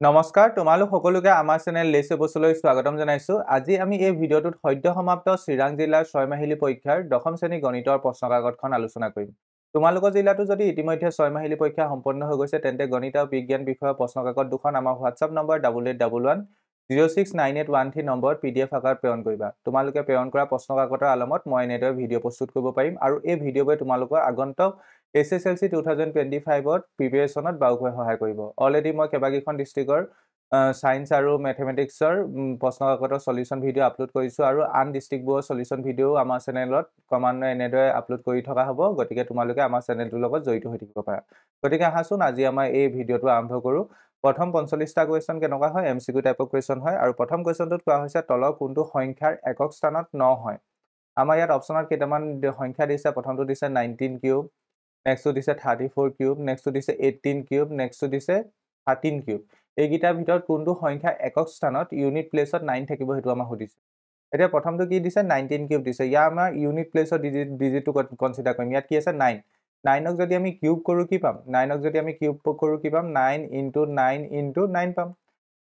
নমস্কাৰ তোমালোক সকলোকে আমাৰ চেনেল লেছে বছলৈ স্বাগতম জনাইছো আজি আমি এই ভিডিঅ'টোত সদ্য সমাপ্ত চিৰাং জিলাৰ 6 মাহিলী পৰীক্ষাৰ দশম শ্ৰেণী গণিতৰ প্ৰশ্নকাকতখন আলোচনা কৰিম তোমালোকৰ জিলাটো যদি ইতিমধ্যে 6 মাহিলী পৰীক্ষা সম্পন্ন হৈ গৈছে তেন্তে গণিত আৰু বিজ্ঞান বিষয়ৰ প্ৰশ্নকাকত দুখন আমাৰ WhatsApp নম্বৰ 8811069813 নম্বৰত PDF আকাৰত প্ৰেৰণ কৰিবা তোমালোকে প্ৰেৰণ কৰা প্ৰশ্নকাকতৰ আলমত মই এনেদৰে ভিডিঅ' প্ৰস্তুত কৰিব পাৰিম আৰু এই ভিডিঅ'বোৰে তোমালোকৰ আগন্তুক SSLC 2025 প্ৰিপাৰেচনত বাৰুকৈ সহায় কৰিব অলৰেডি মই কেবাগিখন ডিস্ট্ৰিক্টৰ সায়েন্স আৰু ম্যাথমেটিক্সৰ প্ৰশ্নকাকতৰ সলিউশন ভিডিঅ' আপলোড কৰিছো আৰু আন ডিস্ট্ৰিক্টবোৰৰ সলিউশন ভিডিঅ' আমাৰ চেনেলত ক্ৰমান্বয়ে এনেদৰে আপলোড কৰি থকা হ'ব গতিকে তোমালোকে আমাৰ চেনেলটোৰ লগত জড়িত হৈ থাকিব পাৰা গতিকে আহাচোন আজি আমাৰ এই ভিডিঅ'টো আৰম্ভ কৰো প্ৰথম 45টা কোৱেশ্চন কেনেকুৱা হয় এমসিকিউ টাইপৰ কোৱেশ্চন হয় আৰু প্ৰথম কোৱেশ্চনটোত কোৱা হৈছে তলৰ কোনটো সংখ্যাৰ একক স্থানত 9 হয় আমাৰ ইয়াত অপচনত কেইটামান সংখ্যা দিছে প্ৰথমটো দিছে 19 কিউব next to দিছে 34 cube next to দিছে 18 cube next to দিছে 13 cube এইগিটাৰ ভিতৰত কোনটো সংখ্যা একক স্থানত ইউনিট প্লেছত 9 থাকিব হেতু আমাৰ হদিছে এতিয়া প্ৰথমটো কি দিছে 19 cube দিছে ইয়া আমাৰ ইউনিট প্লেছত ডিজিটটো কনসিডাৰ কৰিম ইয়াত কি আছে 9 9ক যদি আমি কিউব কৰো কি পাম 9ক যদি আমি কিউব কৰো কি পাম 9 * 9 * 9 পাম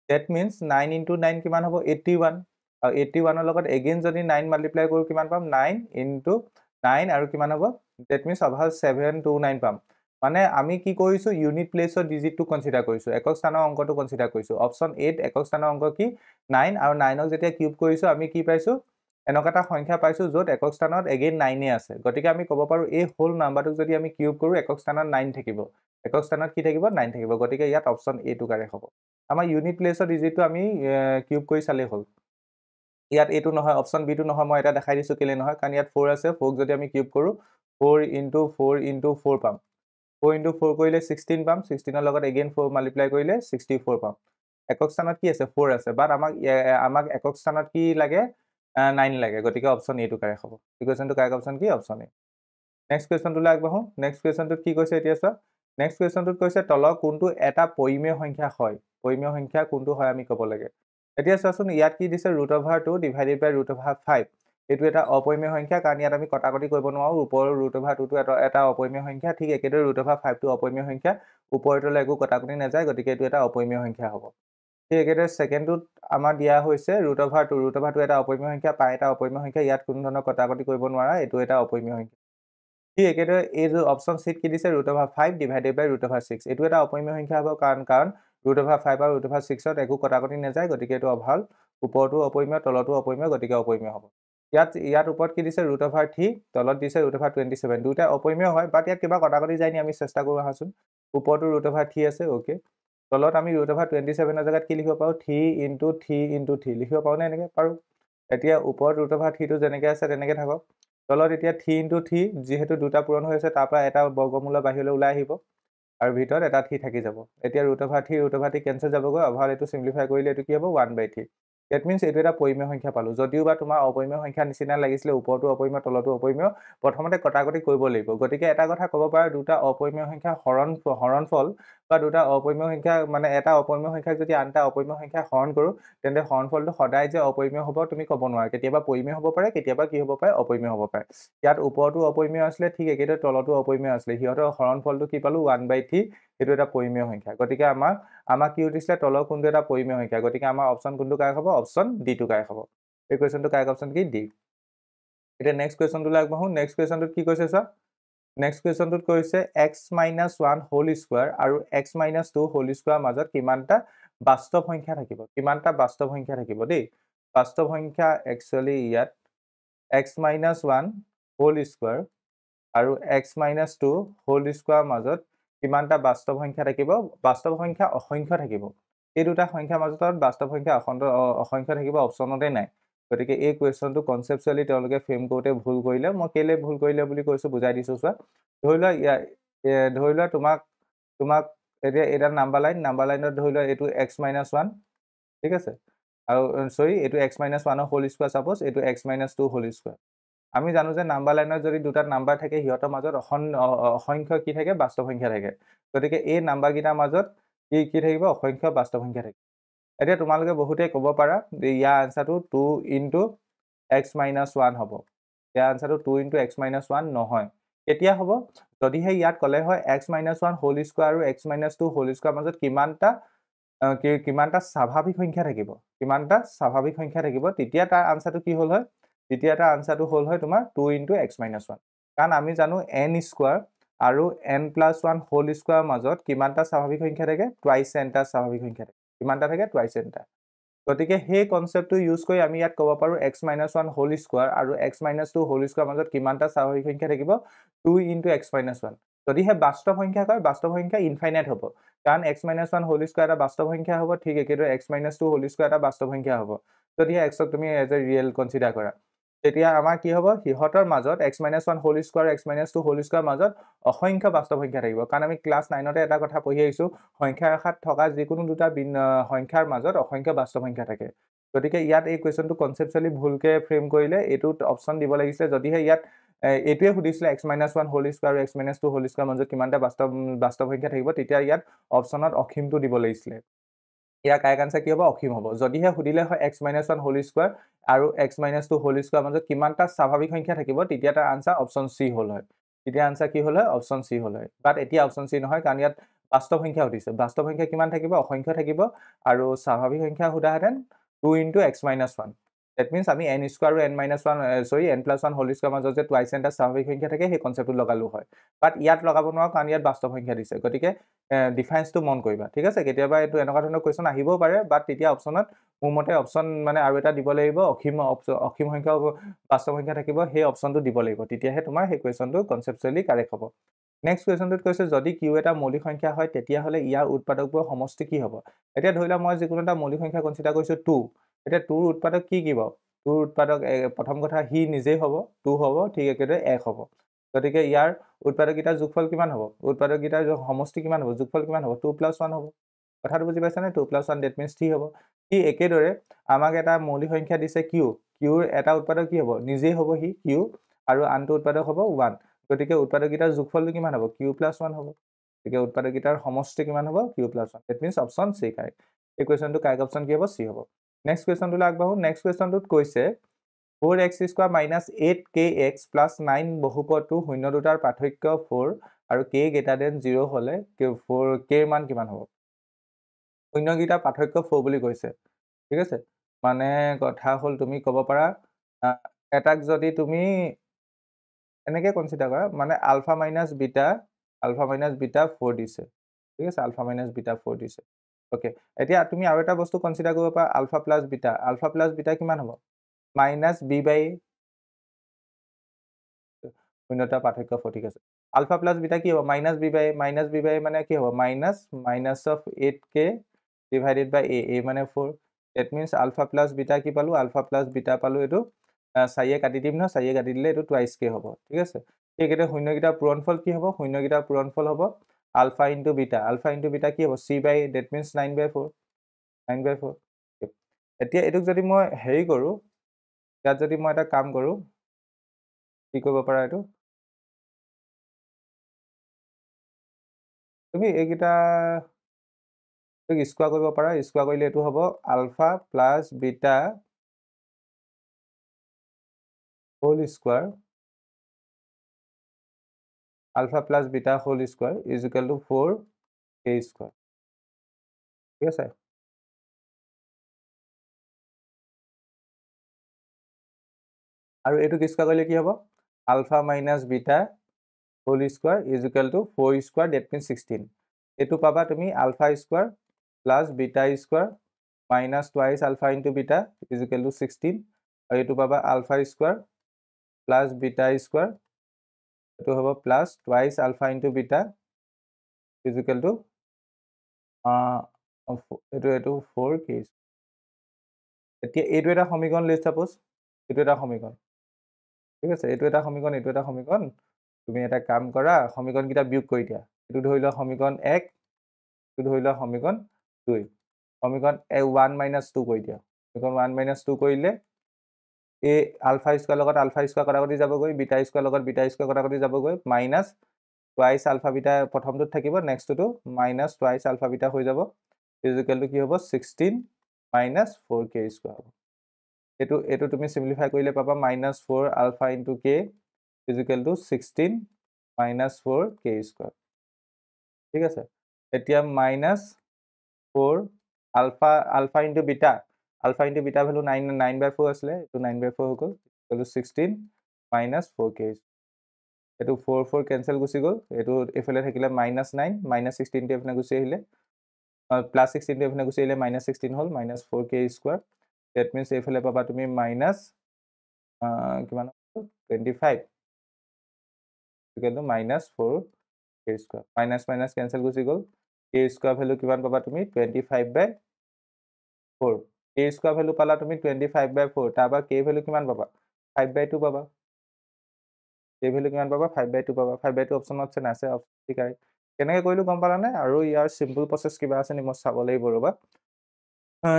that means 9 * 9 কিমান হ'ব 81 আৰু 81 ৰ লগত এগেইন যদি 9 মাল্টিপ্লাই কৰো কিমান পাম 9 * 9 আৰু কিমান হ'ব that means অভাৰ 729 পাম মানে আমি কি কৰিছো ইউনিট প্লেছৰ ডিজিটটো কনসিডাৰ কৰিছো একক স্থানৰ অংকটো কনসিডাৰ কৰিছো অপচন 8 একক স্থানৰ অংক কি 9 আৰু 9ক যেতিয়া কিউব কৰিছো আমি কি পাইছো এনেকটা সংখ্যা পাইছো যত একক স্থানত এগেইন 9 এ আছে গতিকে আমি ক'ব পাৰো এই হোল নাম্বাৰটোক যদি আমি কিউব কৰো একক স্থানত 9 থাকিব একক স্থানত কি থাকিব 9 থাকিব গতিকে ইয়াত অপচন এ টো কাৰেক্ট হ'ব আমাৰ ইউনিট প্লেছৰ ডিজিটটো আমি কিউব কৰি চালে হ'ল ইয়াত এটো নহয় অপচন বি টো নহয় মই এটা দেখাই দিছো কেলে নহয় কাৰণ ইয়াত 4 আছে 4ক যদি আমি কিউব কৰো 4 * 4 * 4 পাম 4 * 4 কৰিলে 16 পাম 16 ৰ লগত এগেইন 4 মাল্টিপ্লাই কৰিলে 64 পাম একক স্থানত কি আছে 4 আছে বাট আমাক একক স্থানত কি লাগে 9 লাগে গতিকে অপচন এ টো কাৰেক্ট হ'ব ইকুৱেশ্যনটো কাৰেক্ট অপচন কি অপচন এ নেক্সট কোৱেশ্চনটোলৈ আগবাঢ়ো নেক্সট কোৱেশ্চনটোত কি কৈছে এতিয়া চোৱা নেক্সট কোৱেশ্চনটোত কৈছে তলৰ কোনটো এটা পৰিমেয় সংখ্যা হয় পৰিমেয় সংখ্যা কোনটো হয় আমি ক'ব লাগে এতিয়া চোৱাচোন ইয়াত কি দিছে √2 ডিভাইডেড বাই √5 এটো এটা অপৰিমেয় সংখ্যা কাৰণ ইয়াত আমি কটাকটি কৰিব নোৱাৰো ওপৰৰ √2 টো এটা অপৰিমেয় সংখ্যা ঠিক একেদৰে √5 টো অপৰিমেয় সংখ্যা ওপৰতলৈ একো কটাকটি নাযায় গতিকে এটো এটা অপৰিমেয় সংখ্যা হ'ব ঠিক একেদৰে সেকেন্ডটোত আমাৰ দিয়া হৈছে √2 টো এটা অপৰিমেয় সংখ্যা পাই এটা অপৰিমেয় সংখ্যা ইয়াত কোনো ধৰণৰ কটাকটি কৰিব নোৱাৰা এটো এটা অপৰিমেয় সংখ্যা ঠিক একেদৰে এই যে অপচন সিট কি দিছে √5 ডিভাইডেড বাই √6 এটো এটা অপৰিমেয় সংখ্যা হ'ব কাৰণ √5 আৰু √6ত একো কটাকটি নাযায় গতিকে এটো অভাল ওপৰটো অপৰিমেয় তলটো অপৰিমেয় গতিকে অপৰিমেয় হ'ব ইয়াত ওপৰত কি দিছে √3 তলত দিছে √27 দুটা অপৰিমেয় হয় বাট ইয়াত কিবা কটাকটি যায় নি আমি চেষ্টা কৰো আহাচোন ওপৰটো √3 আছে ওকে তলত আমি √27 ৰ জায়গাত কি লিখিব পাৰো 3 * 3 * 3 লিখিব পাৰো নে এনেকে পাৰো এতিয়া ওপৰত √3 টো যেনেকে আছে তেনেকে থাকক তলত এতিয়া 3 * 3 যেহেতু দুটা পূৰণ হৈ আছে তাৰ পৰা এটা বৰ্গমূল বাহিৰলৈ ওলাই আহিব আৰু ভিতৰত এটা 3 থাকি যাব এতিয়া √3 কেনসেল যাবগৈ অভাৰ এটো সিম্পলিফাই কৰিলে এটো কি হ'ব 1/3 that means এটো এটা পৰিমেয় সংখ্যা পালো যদিও বা তোমাৰ অপৰিমেয় সংখ্যা নিচিনা লাগিছিলে ওপৰটো অপৰিমেয় তলটো অপৰিমেয় প্ৰথমতে কটাকটি কৰিব লাগিব গতিকে এটা কথা ক'ব পাৰা দুটা অপৰিমেয় সংখ্যা হৰণফল বা দুটা অপৰিমেয় সংখ্যা মানে এটা অপৰিমেয় সংখ্যাক যদি আনটা অপৰিমেয় সংখ্যা হৰণ কৰো তেন্তে হৰণফলটো সদায় যে অপৰিমেয় হ'ব তুমি ক'ব নোৱাৰা কেতিয়াবা পৰিমেয় হ'ব পাৰে কেতিয়াবা কি হ'ব পাৰে অপৰিমেয় হ'ব পাৰে ইয়াত ওপৰটো অপৰিমেয় আছিলে ঠিক একেদৰে তলটো অপৰিমেয় আছিলে হিহতৰ হৰণফলটো কি পালো 1/3 এটো এটা পৰিমেয় সংখ্যা গতিকে আমাক কি উঠিছিলে তলৰ কোনটো এটা পৰিমেয় সংখ্যা গতিকে আমাৰ অপচন কোনটো কাৰেক্ট হ'ব অপচন ডি টো কাৰেক্ট হ'ব এই কোৱেশ্চনটো কাৰেক্ট অপচন কি ডি এটা নেক্সট কোৱেশ্চনটোলৈ আগবাঢ়ো নেক্সট কোৱেশ্চনটোত কি কৈছে চা নেক্সট কোৱেশ্চনটোত কৈছে x - 1 হোল স্কয়াৰ আৰু x - 2 হোল স্কয়াৰ মাজত কিমানটা বাস্তৱ সংখ্যা থাকিব কিমানটা বাস্তৱ সংখ্যা থাকিব দেই বাস্তৱ সংখ্যা একচুয়ালি ইয়াত x - 1 হোল স্কয়াৰ আৰু x - 2 হোল স্কয়াৰ মাজত কিমানটা বাস্তৱ সংখ্যা থাকিব বাস্তৱ সংখ্যা অসংখ্য থাকিব এই দুটা সংখ্যাৰ মাজত বাস্তৱ সংখ্যা অসংখ্য থাকিব অপচনতে নাই গতিকে এই কোৱেশ্চনটো কনসেপচুয়ালি তেওঁলোকে ফ্ৰেম কৰোতে ভুল কৰিলে মই কেলে ভুল কৰিলে বুলি কৈছো বুজাই দিছো চোৱা ধৰি লোৱা তোমাক এতিয়া এটা নাম্বাৰ লাইনত ধৰি লোৱা এটো x - 1 ঠিক আছে আৰু সৰি এটো x - 1 ৰ হোল স্কয়াৰ সাপোজ এটো x - 2 হোল স্কয়াৰ আমি জানো যে নাম্বাৰ লাইনত যদি দুটা নাম্বাৰ থাকে হিহতৰ মাজত অসংখ্য কি থাকে বাস্তৱ সংখ্যা থাকে গতিকে এই নাম্বাৰ গিটাৰ মাজত কি থাকিব অসংখ্য বাস্তৱ সংখ্যা থাকে এতিয়া তোমালোকে বহুতে ক'ব পাৰা যে ইয়াৰ আনসাৰটো 2 * x - 1 হ'ব ইয়াৰ আনসাৰটো 2 * x - 1 নহয় কেতিয়া হ'ব যদিহে ইয়াত কলে হয় x - 1 হোল স্কয়াৰ আৰু x - 2 হোল স্কয়াৰ মাজত কিমানটা কিমানটা স্বাভাৱিক সংখ্যা থাকিব কিমানটা স্বাভাৱিক সংখ্যা থাকিব তেতিয়া তাৰ আনসাৰটো কি হ'ল হয় তেতিয়া তাৰ আনসাৰটো হ'ল হয় তোমাৰ 2 * x - 1 কাৰণ আমি জানো n স্কয়াৰ আৰু n + 1 হোল স্কয়াৰ মাজত কিমানটা স্বাভাৱিক সংখ্যা থাকে টুৱাইছ nটা স্বাভাৱিক সংখ্যা থাকে কিমানটা থাকে টুৱাইছ nটা গতিকে সেই কনসেপ্টটো ইউজ কৰি আমি ইয়াত ক'ব পাৰো x - 1 হোল স্কয়াৰ আৰু x - 2 হোল স্কয়াৰ মাজত কিমানটা স্বাভাৱিক সংখ্যা থাকিব 2 * x - 1 যদিহে বাস্তৱ সংখ্যা কয় বাস্তৱ সংখ্যা ইনফাইনাইট হ'ব কাৰণ x - 1 হোল স্কয়াৰ এটা বাস্তৱ সংখ্যা হ'ব ঠিক একেদৰে x - 2 হোল স্কয়াৰ এটা বাস্তৱ সংখ্যা হ'ব যদিহে x ক তুমি এজ এ ৰিয়েল কনসিডাৰ কৰা তেতিয়া আমাৰ কি হ'ব হিহতৰ মাজত x - 1 whole square x - 2 whole square মাজত অসংখ্য বাস্তৱ সংখ্যা থাকিব কাৰণ আমি ক্লাস 9 তে এটা কথা পঢ়ি আহিছো সংখ্যা ৰেখাত থকা যিকোনো দুটা সংখ্যাৰ মাজত অসংখ্য বাস্তৱ সংখ্যা থাকে গতিকে ইয়াত এই কোৱেশ্চনটো কনসেপচুৱেলি ভুলকে ফ্ৰেম কৰিলে এটোত অপচন দিব লাগিছিল যদিহে ইয়াত এটোৱে সুধিছিলে x - 1 হোল স্কয়াৰ আৰু x - 2 হোল স্কয়াৰ মাজত কিমানটা বাস্তৱ সংখ্যা থাকিব তেতিয়া ইয়াত অপচনত অসীমটো দিব লাগিছিলে ইয়াৰ কাৰেক্ট আনসাৰ কি হ'ব অসীম হ'ব যদিহে সুধিলে হয় x - 1 হোল স্কয়াৰ আৰু x - 2 হোল স্কয়াৰ মাজত কিমানটা স্বাভাৱিক সংখ্যা থাকিব তেতিয়া তাৰ আনসাৰ অপচন সি হ'ল হয় তেতিয়া আনসাৰ কি হ'ল হয় অপচন সি হ'ল হয় বাট এতিয়া অপচন সি নহয় কাৰণ ইয়াত বাস্তৱ সংখ্যা সুধিছে বাস্তৱ সংখ্যা কিমান থাকিব অসংখ্য থাকিব আৰু স্বাভাৱিক সংখ্যা সুধাহেতেন 2 * x - 1 that means আমি n স্কয়াৰ আৰু n - 1 n + 1 হোল স্কয়াৰ মাজত যে টুৱাইছ nটা স্বাভাৱিক সংখ্যা থাকে সেই কনসেপ্টটো লগালো হয় বাট ইয়াত লগাব নোৱাৰো কাৰণ ইয়াত বাস্তৱ সংখ্যা দিছে গতিকে ডিফাৰেন্সটো মন কৰিবা ঠিক আছে কেতিয়াবা এটো এনেকুৱা ধৰণৰ কোৱেশ্চন আহিবও পাৰে বাট তেতিয়া অপচনত মোৰ মতে অপচন মানে আৰু এটা দিব লাগিব অসীম সংখ্যক বাস্তৱ সংখ্যা থাকিব সেই অপচনটো দিব লাগিব তেতিয়াহে তোমাৰ সেই কোৱেশ্চনটো কনসেপচুৱেলি কাৰেক্ট হ'ব নেক্সট কোৱেশ্চনটোত কৈছে যদি q এটা মৌলিক সংখ্যা হয় তেতিয়া হলে ইয়াৰ উৎপাদকবোৰৰ সমষ্টি কি হ'ব এতিয়া ধৰিলা মই যিকোনো এটা মৌলিক সংখ্যা কনসিডাৰ কৰিছো 2 এতিয়া 2 ৰ উৎপাদক কি কি বাৰু 2 ৰ উৎপাদক প্ৰথম কথা হি নিজেই হ'ব 2 হ'ব ঠিক একেদৰে 1 হ'ব গতিকে ইয়াৰ উৎপাদকগিটাৰ যোগফল কিমান হ'ব উৎপাদকগিটাৰ সমষ্টি কিমান হ'ব যোগফল কিমান হ'ব 2 + 1 হ'ব কথাটো বুজি পাইছানে 2 + 1 that means 3 হ'ব কি একেদৰে আমাক এটা মৌলিক সংখ্যা দিছে q ৰ এটা উৎপাদক কি হ'ব নিজেই হ'ব হি q আৰু আনটো উৎপাদক হ'ব 1 গতিকে উৎপাদকগিটাৰ যোগফলটো কিমান হ'ব q + 1 হ'ব গতিকে উৎপাদকগিটাৰ সমষ্টি কিমান হ'ব q + 1 that means option C correct এই কোৱেশ্চনটো কাৰেক্ট অপচন কি হ'ব সি হ'ব নেক্সট কোৱেশ্চনটোলৈ আগবাঢ়ো নেক্সট কোৱেশ্চনটোত কৈছে 4x² - 8kx + 9 বহুপদটো শূন্য দুটাৰ পাৰ্থক্য 4 আৰু k > 0 হলে 4 k ৰ মান কিমান হ'ব শূন্যগিটা পাৰ্থক্য 4 বুলি কৈছে ঠিক আছে মানে কথা হ'ল তুমি ক'ব পাৰা এটাক যদি তুমি এনেকে কনসিডাৰ কৰা মানে আলফা মাইনাস বিটা 4 দিছে ঠিক আছে আলফা মাইনাস বিটা 4 দিছে ওকে এতিয়া তুমি আৰু এটা বস্তু কনসিডাৰ কৰিব পাৰা আলফা প্লাস বিটা কিমান হ'ব মাইনাস b/a শূন্যটা পাৰ্থক্য 4 ঠিক আছে আলফা প্লাস বিটা কি হ'ব মাইনাস b/a মানে কি হ'ব minus of 8k divided by a মানে 4 that means alpha plus beta কি পালো alpha plus beta পালো এটো 4 এ কাটি দিম না 4 এ কাটি দিলে এটো টুৱাইস কে হ'ব ঠিক আছে ঠিক এটা শূন্যগিটা পূৰণফল কি হ'ব শূন্যগিটা পূৰণফল হ'ব alpha into beta কি হ'ব c/ that means 9/4 এতিয়া এটোক যদি মই হেৰি কৰো ইয়াত যদি মই এটা কাম কৰো কি কৰিব পাৰা এটো তুমি এইগিটা স্কয়াৰ কৰিব পাৰা স্কয়াৰ কৰিলে এটো হ'ব alpha plus beta whole square alpha plus beta whole square is equal to 4k square ঠিক আছে আৰু এটো কি স্কয়াৰ কৰিলে কি হ'ব alpha minus beta whole square is equal to 4 square that means 16 এটো পাবা তুমি alpha square plus beta square minus twice alpha into beta is equal to 16 আৰু এটো পাবা alpha square plus beta square এটো হ'ব plus twice alpha into beta is equal to এটো 4k এতিয়া এটো এটা সমীকৰণ লেটস সাপোজ এটো এটা সমীকৰণ ঠিক আছে এটো এটা সমীকৰণ তুমি এটা কাম কৰা সমীকৰণ কিটা বিয়োগ কৰি দিয়া এটো ধৰি লোৱা সমীকৰণ 1 এটো ধৰি লোৱা সমীকৰণ 2 সমীকৰণ 1 - 2 কৰি দিয়া সমীকৰণ 1 - 2 কৰিলে a alpha square লগত alpha square কটাকটি যাবগৈ beta square লগত beta square কটাকটি যাবগৈ minus twice alpha beta প্ৰথমটোত থাকিব নেক্সটটো minus twice alpha beta হৈ যাব is equal to কি হ'ব 16 minus 4k square এটো তুমি সিম্পলিফাই কৰিলে পাবা -4 alpha into k is equal to 16 minus 4k square ঠিক আছে এতিয়া -4 আলফা ইনটু বিটা ভ্যালু 9/4 আছিলে, এইটো 9/4 হৈ গ'ল, ইকুৱেল টু 16 মাইনাছ 4k। এইটো 4 কেঞ্চেল গুচি গ'ল, এইটো এইফালে থাকিলে -9 মাইনাছ 16টো এইফালে গুচি আহিলে, প্লাছ 16টো এইফালে গুচি আহিলে, -16 হ'ল, -4k স্কুৱাৰ। ডেট মিনছ এইফালে পাবা তুমি মাইনাছ কিমান 25 equal to -4k square. Minus minus cancel গুচি গ'ল, k স্কুৱাৰ ভেলু কিমান পাবা তুমি 25/4। k স্কুৱাৰ ভেলু পালা তুমি 25/4, তাৰপৰা k ভেলু কিমান পাবা 5/2 পাবা। k ভেলু কিমান পাবা 5/2 পাবা। 5/2 অপশ্যন আছে নাছে, অপশ্যন ঠিক আছে। কেনেকৈ কৰিলোঁ গম পালানে? আৰু ইয়াৰ চিম্পল প্ৰচেছ কিবা আছে নি, মই চাব লাগিব ৰ'বা।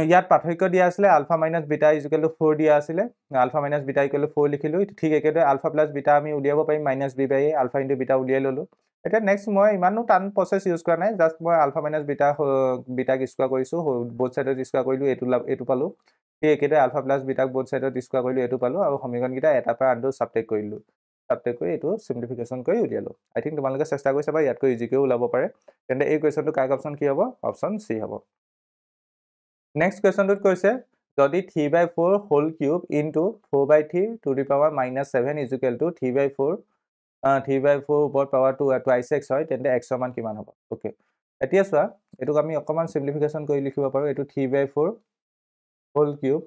ইয়াত পাৰ্থক্য দিয়া আছিলে alpha minus beta equal to 4 দিয়া আছিলে, alpha minus beta equal to 4 লিখিলোঁ। ঠিক একেদৰে আলফা প্লাছ বিটা আমি উলিয়াব পাৰিম, -b/a আলফা ইনটু বিটা উলিয়াই ল'লোঁ। এতিয়া নেক্সট মই ইমানো টান প্ৰচেছ ইউজ কৰা নাই, জাষ্ট মই আলফা মাইনাছ বিটাক স্কুৱাৰ কৰিছোঁ, বোথ ছাইডত স্কুৱাৰ কৰিলোঁ, এইটো পালোঁ। ঠিক একেদৰে আলফা প্লাছ বিটাক বোথ ছাইডত স্কুৱাৰ কৰিলোঁ, এইটো পালোঁ, আৰু সমীকৰণকেইটা এটাৰ পৰা আনটো ছাবট্ৰেক্ট কৰিলোঁ। ছাবট্ৰেক্ট কৰি এইটো চিম্প্লিফিকেশ্যন কৰি উলিয়ালোঁ। আই থিংক তোমালোকে চেষ্টা কৰি চাবা, ইয়াতকৈ ইজিকৈও ওলাব পাৰে। তেন্তে এই কুৱেশ্যনটো কাৰেক্ট অপশ্যন কি হ'ব? অপশ্যন চি হ'ব। নেক্সট কুৱেশ্যনটোত কৈছে যদি 3/4 whole cube into 4/3 to the power -7 equal to 3/4 ওপৰত পাৱাৰ টুৱাইছ এক্স হয়, তেন্তে এক্সৰ মান কিমান হ'ব? অ'কে, এতিয়া চোৱা, এইটোক আমি অকণমান চিম্প্লিফিকেশ্যন কৰি লিখিব পাৰোঁ। এইটো 3/4 হোল কিউব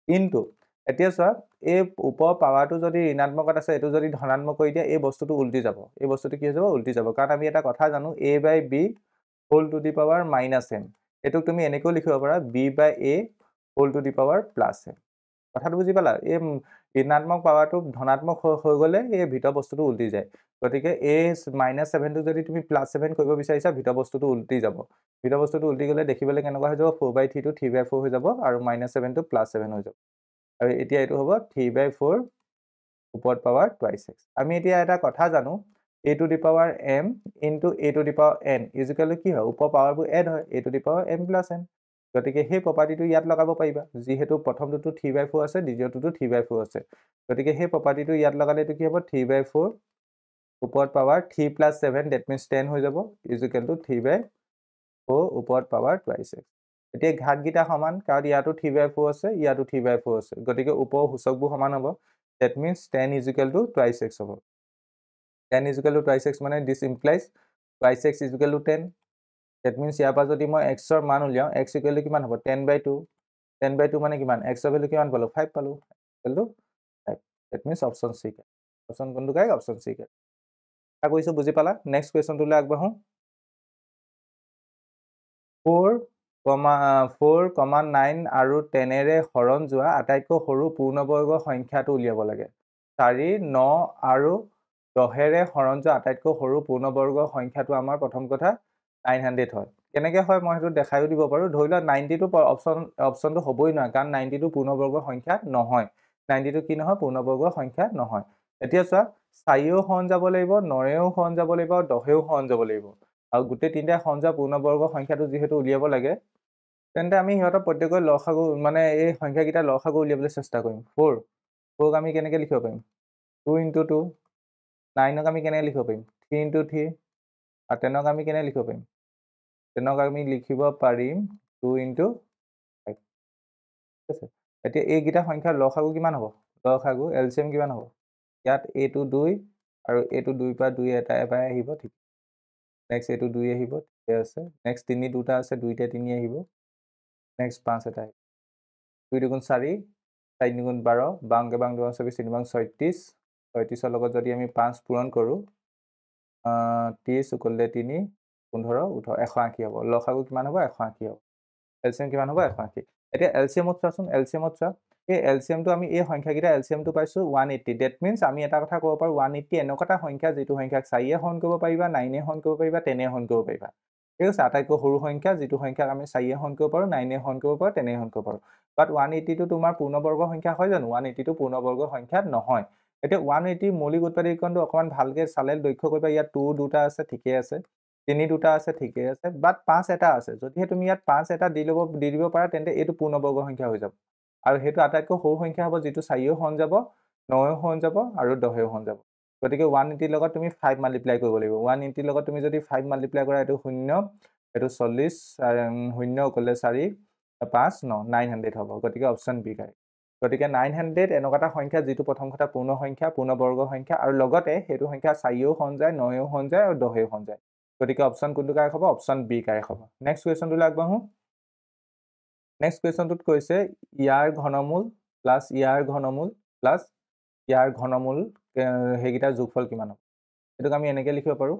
ইনটু, এতিয়া চোৱা, এই ওপৰৰ পাৱাৰটো যদি ঋণাত্মকত আছে, এইটো যদি ধনাত্মক কৰি দিয়ে, এই বস্তুটো উল্টি যাব। এই বস্তুটো কি হৈ যাব? উল্টি যাব। কাৰণ আমি এটা কথা জানো, a/b whole to the power -m। এইটোক তুমি এনেকৈও লিখিব পাৰা b/a whole to the power +m। কথাটো বুজি পালা? এই ঋণাত্মক পাৱাৰটো ধনাত্মক হৈ গ'লে এই ভিতৰ বস্তুটো উল্টি যায়। গতিকে এই -7টো যদি তুমি +7 কৰিব বিচাৰিছা, ভিতৰ বস্তুটো উল্টি যাব। ভিতৰ বস্তুটো উল্টি গ'লে দেখিবলৈ কেনেকুৱা হৈ যাব? 4/3 টো 3/4 হৈ যাব, আৰু -7টো +7 হৈ যাব। আৰু এতিয়া এইটো হ'ব 3/4 ওপৰত পাৱাৰ টুৱাইছ এক্স। আমি এতিয়া এটা কথা জানো, a two the power m into a two the power n equal to কি হয়? ওপৰৰ পাৱাৰবোৰ এড হয়, a two the power m + n। গতিকে সেই প্ৰপাৰ্টিটো ইয়াত লগাব পাৰিবা, যিহেতু প্ৰথমটোতো 3/4 আছে, দ্বিতীয়টোতো 3/4 আছে। গতিকে সেই প্ৰপাৰ্টিটো ইয়াত লগালে এইটো কি হ'ব? 3/4 ওপৰত পাৱাৰ 3 + 7 ডেট মিনছ 10 হৈ যাব, ইকুৱেল টু 3/4 ওপৰত পাৱাৰ টুৱাইছ এক্স। এতিয়া ঘাতকেইটা সমান, কাৰণ ইয়াতো 3/4 আছে, ইয়াতো 3/4 আছে। গতিকে ওপৰৰ সূচকবোৰ সমান হ'ব। That means 10 equal to twice x হ'ব। 10 ইকুৱেল টু টুৱাইছ এক্স মানে this implies twice x equal to 10। That means ইয়াৰ পৰা যদি মই এক্সৰ মান উলিয়াওঁ, এক্স ইকুৱেল টু কিমান হ'ব? 10/2। 10/2 মানে কিমান? এক্সৰ ভেলু কিমান পালোঁ? 5 পালোঁ, equal to 5। That means option C. Option কোনটো কাৰেক্ট? Option C correct. আশা কৰিছোঁ বুজি পালা। নেক্সট কুৱেশ্যনটোলৈ আগবাঢ়োঁ। 4,9 আৰু 10ৰে হৰণ যোৱা আটাইতকৈ সৰু পূৰ্ণবৰ্গ সংখ্যাটো উলিয়াব লাগে। 4, 9 আৰু 10ৰে হৰণ যোৱা আটাইতকৈ সৰু পূৰ্ণবৰ্গ সংখ্যাটো আমাৰ প্ৰথম কথা 900 হয়। কেনেকৈ হয় মই সেইটো দেখাইও দিব পাৰোঁ। ধৰি লোৱা 90টো অপশ্যনটো হ'বই নোৱাৰে, কাৰণ 90টো পূৰ্ণবৰ্গ সংখ্যা নহয়। 90টো কি নহয়? পূৰ্ণবৰ্গ সংখ্যা নহয়। এতিয়া চোৱা, 4ৰেও হৰণ যাব লাগিব, 9ৰেও হৰণ যাব লাগিব, আৰু 10ৰেও হৰণ যাব লাগিব। আৰু গোটেই তিনিটাই হৰণ যোৱা পূৰ্ণবৰ্গ সংখ্যাটো যিহেতু উলিয়াব লাগে, তেন্তে আমি সিহঁতৰ প্ৰত্যেকৰে লসাগু মানে এই সংখ্যাকেইটাৰ লসাগু উলিয়াবলৈ চেষ্টা কৰিম। 4ক আমি কেনেকৈ লিখিব পাৰিম? 2 × 2। 9ক আমি কেনেকৈ লিখিব পাৰিম? 3 × 3। আৰু 10ক আমি কেনেকৈ লিখিব পাৰিম? 10ক আমি লিখিব পাৰিম 2 × 5। ঠিক আছে। এতিয়া এইকেইটা সংখ্যাৰ লসাগু কিমান হ'ব? লসাগু এলচিএম কিমান হ'ব? ইয়াত এইটো 2 আৰু এইটো 2ৰ পৰা 2 এটাই আহিব, ঠিক। নেক্সট এইটো 2 আহিব, ঠিকে আছে। নেক্সট 3 দুটা আছে, 2তে 3 আহিব। নেক্সট 5 এটা আহিব। 2 দুগুণ 4, 4 দুগুণ 12, 12 বাং 2 24, 3 বাং 36। 36ৰ লগত যদি আমি 5 পূৰণ কৰোঁ, 30 = 3, 15, 18, 180 হ'ব। লসাগু কিমান হ'ব? 180 হ'ব। এলচিএম কিমান হ'ব? 180। এতিয়া এলচিএমত চোৱাচোন, এলচিএমত চোৱা, এই এলচিএমটো আমি এই সংখ্যাকেইটা এলচিএমটো পাইছোঁ 180। ডেট মিনছ আমি এটা কথা ক'ব পাৰোঁ, 180 এনেকুৱা এটা সংখ্যা যিটো সংখ্যাক 4য়ে হৰণ কৰিব পাৰিবা, 9য়ে হৰণ কৰিব পাৰিবা, 10য়ে হৰণ কৰিব পাৰিবা। ঠিক আছে। আটাইতকৈ সৰু সংখ্যা যিটো সংখ্যাক আমি 4য়ে হৰণ কৰিব পাৰোঁ, 9য়ে হৰণ কৰিব পাৰোঁ, 10য়ে হৰণ কৰিব পাৰোঁ। বাট 180টো তোমাৰ পূৰ্ণবৰ্গ সংখ্যা হয় জানো? 180টো পূৰ্ণবৰ্গ সংখ্যা নহয়। এতিয়া 180 মৌলিক উৎপাদকীকৰণটো অকণমান ভালকৈ চালে লক্ষ্য কৰিবা, ইয়াত 2 দুটা আছে, ঠিকেই আছে। 3 দুটা আছে, ঠিকেই আছে। বাট 5 এটা আছে। যদিহে তুমি ইয়াত 5 এটা দি দিব পাৰা, তেন্তে এইটো পূৰ্ণবৰ্গ সংখ্যা হৈ যাব। আৰু সেইটো আটাইতকৈ সৰু সংখ্যা হ'ব, যিটো 4য়েও হৰণ যাব, 9য়েও হৰণ যাব, আৰু 10য়েও হৰণ যাব। গতিকে 180ৰ লগত তুমি 5 মাল্টিপ্লাই কৰিব লাগিব। 180ৰ লগত তুমি যদি 5 মাল্টিপ্লাই কৰা, এইটো 0, এইটো 40 শূন্য কৰিলে 4 5 9 900 হ'ব গতিকে অপশ্যন বি কাৰেক্ট গতিকে 900 এনেকুৱা এটা সংখ্যা যিটো প্ৰথম কথা পূৰ্ণ সংখ্যা পূৰ্ণবৰ্গ সংখ্যা আৰু লগতে সেইটো সংখ্যা 4ও হন যায় 9ও হন যায় আৰু 10ও হন যায় গতিকে অপশ্যন কোনটো কাৰেক্ট হ'ব অপশ্যন বি কাৰেক্ট হ'ব নেক্সট কুৱেশ্যনটোলৈ আগবাঢ়ো নেক্সট কুৱেশ্যনটোত কৈছে ইয়াৰ ঘনমূল প্লাছ ইয়াৰ ঘনমূল প্লাছ ইয়াৰ ঘনমূল সেইকেইটাৰ যোগফল কিমান হ'ব এটোক আমি এনেকৈ লিখিব পাৰোঁ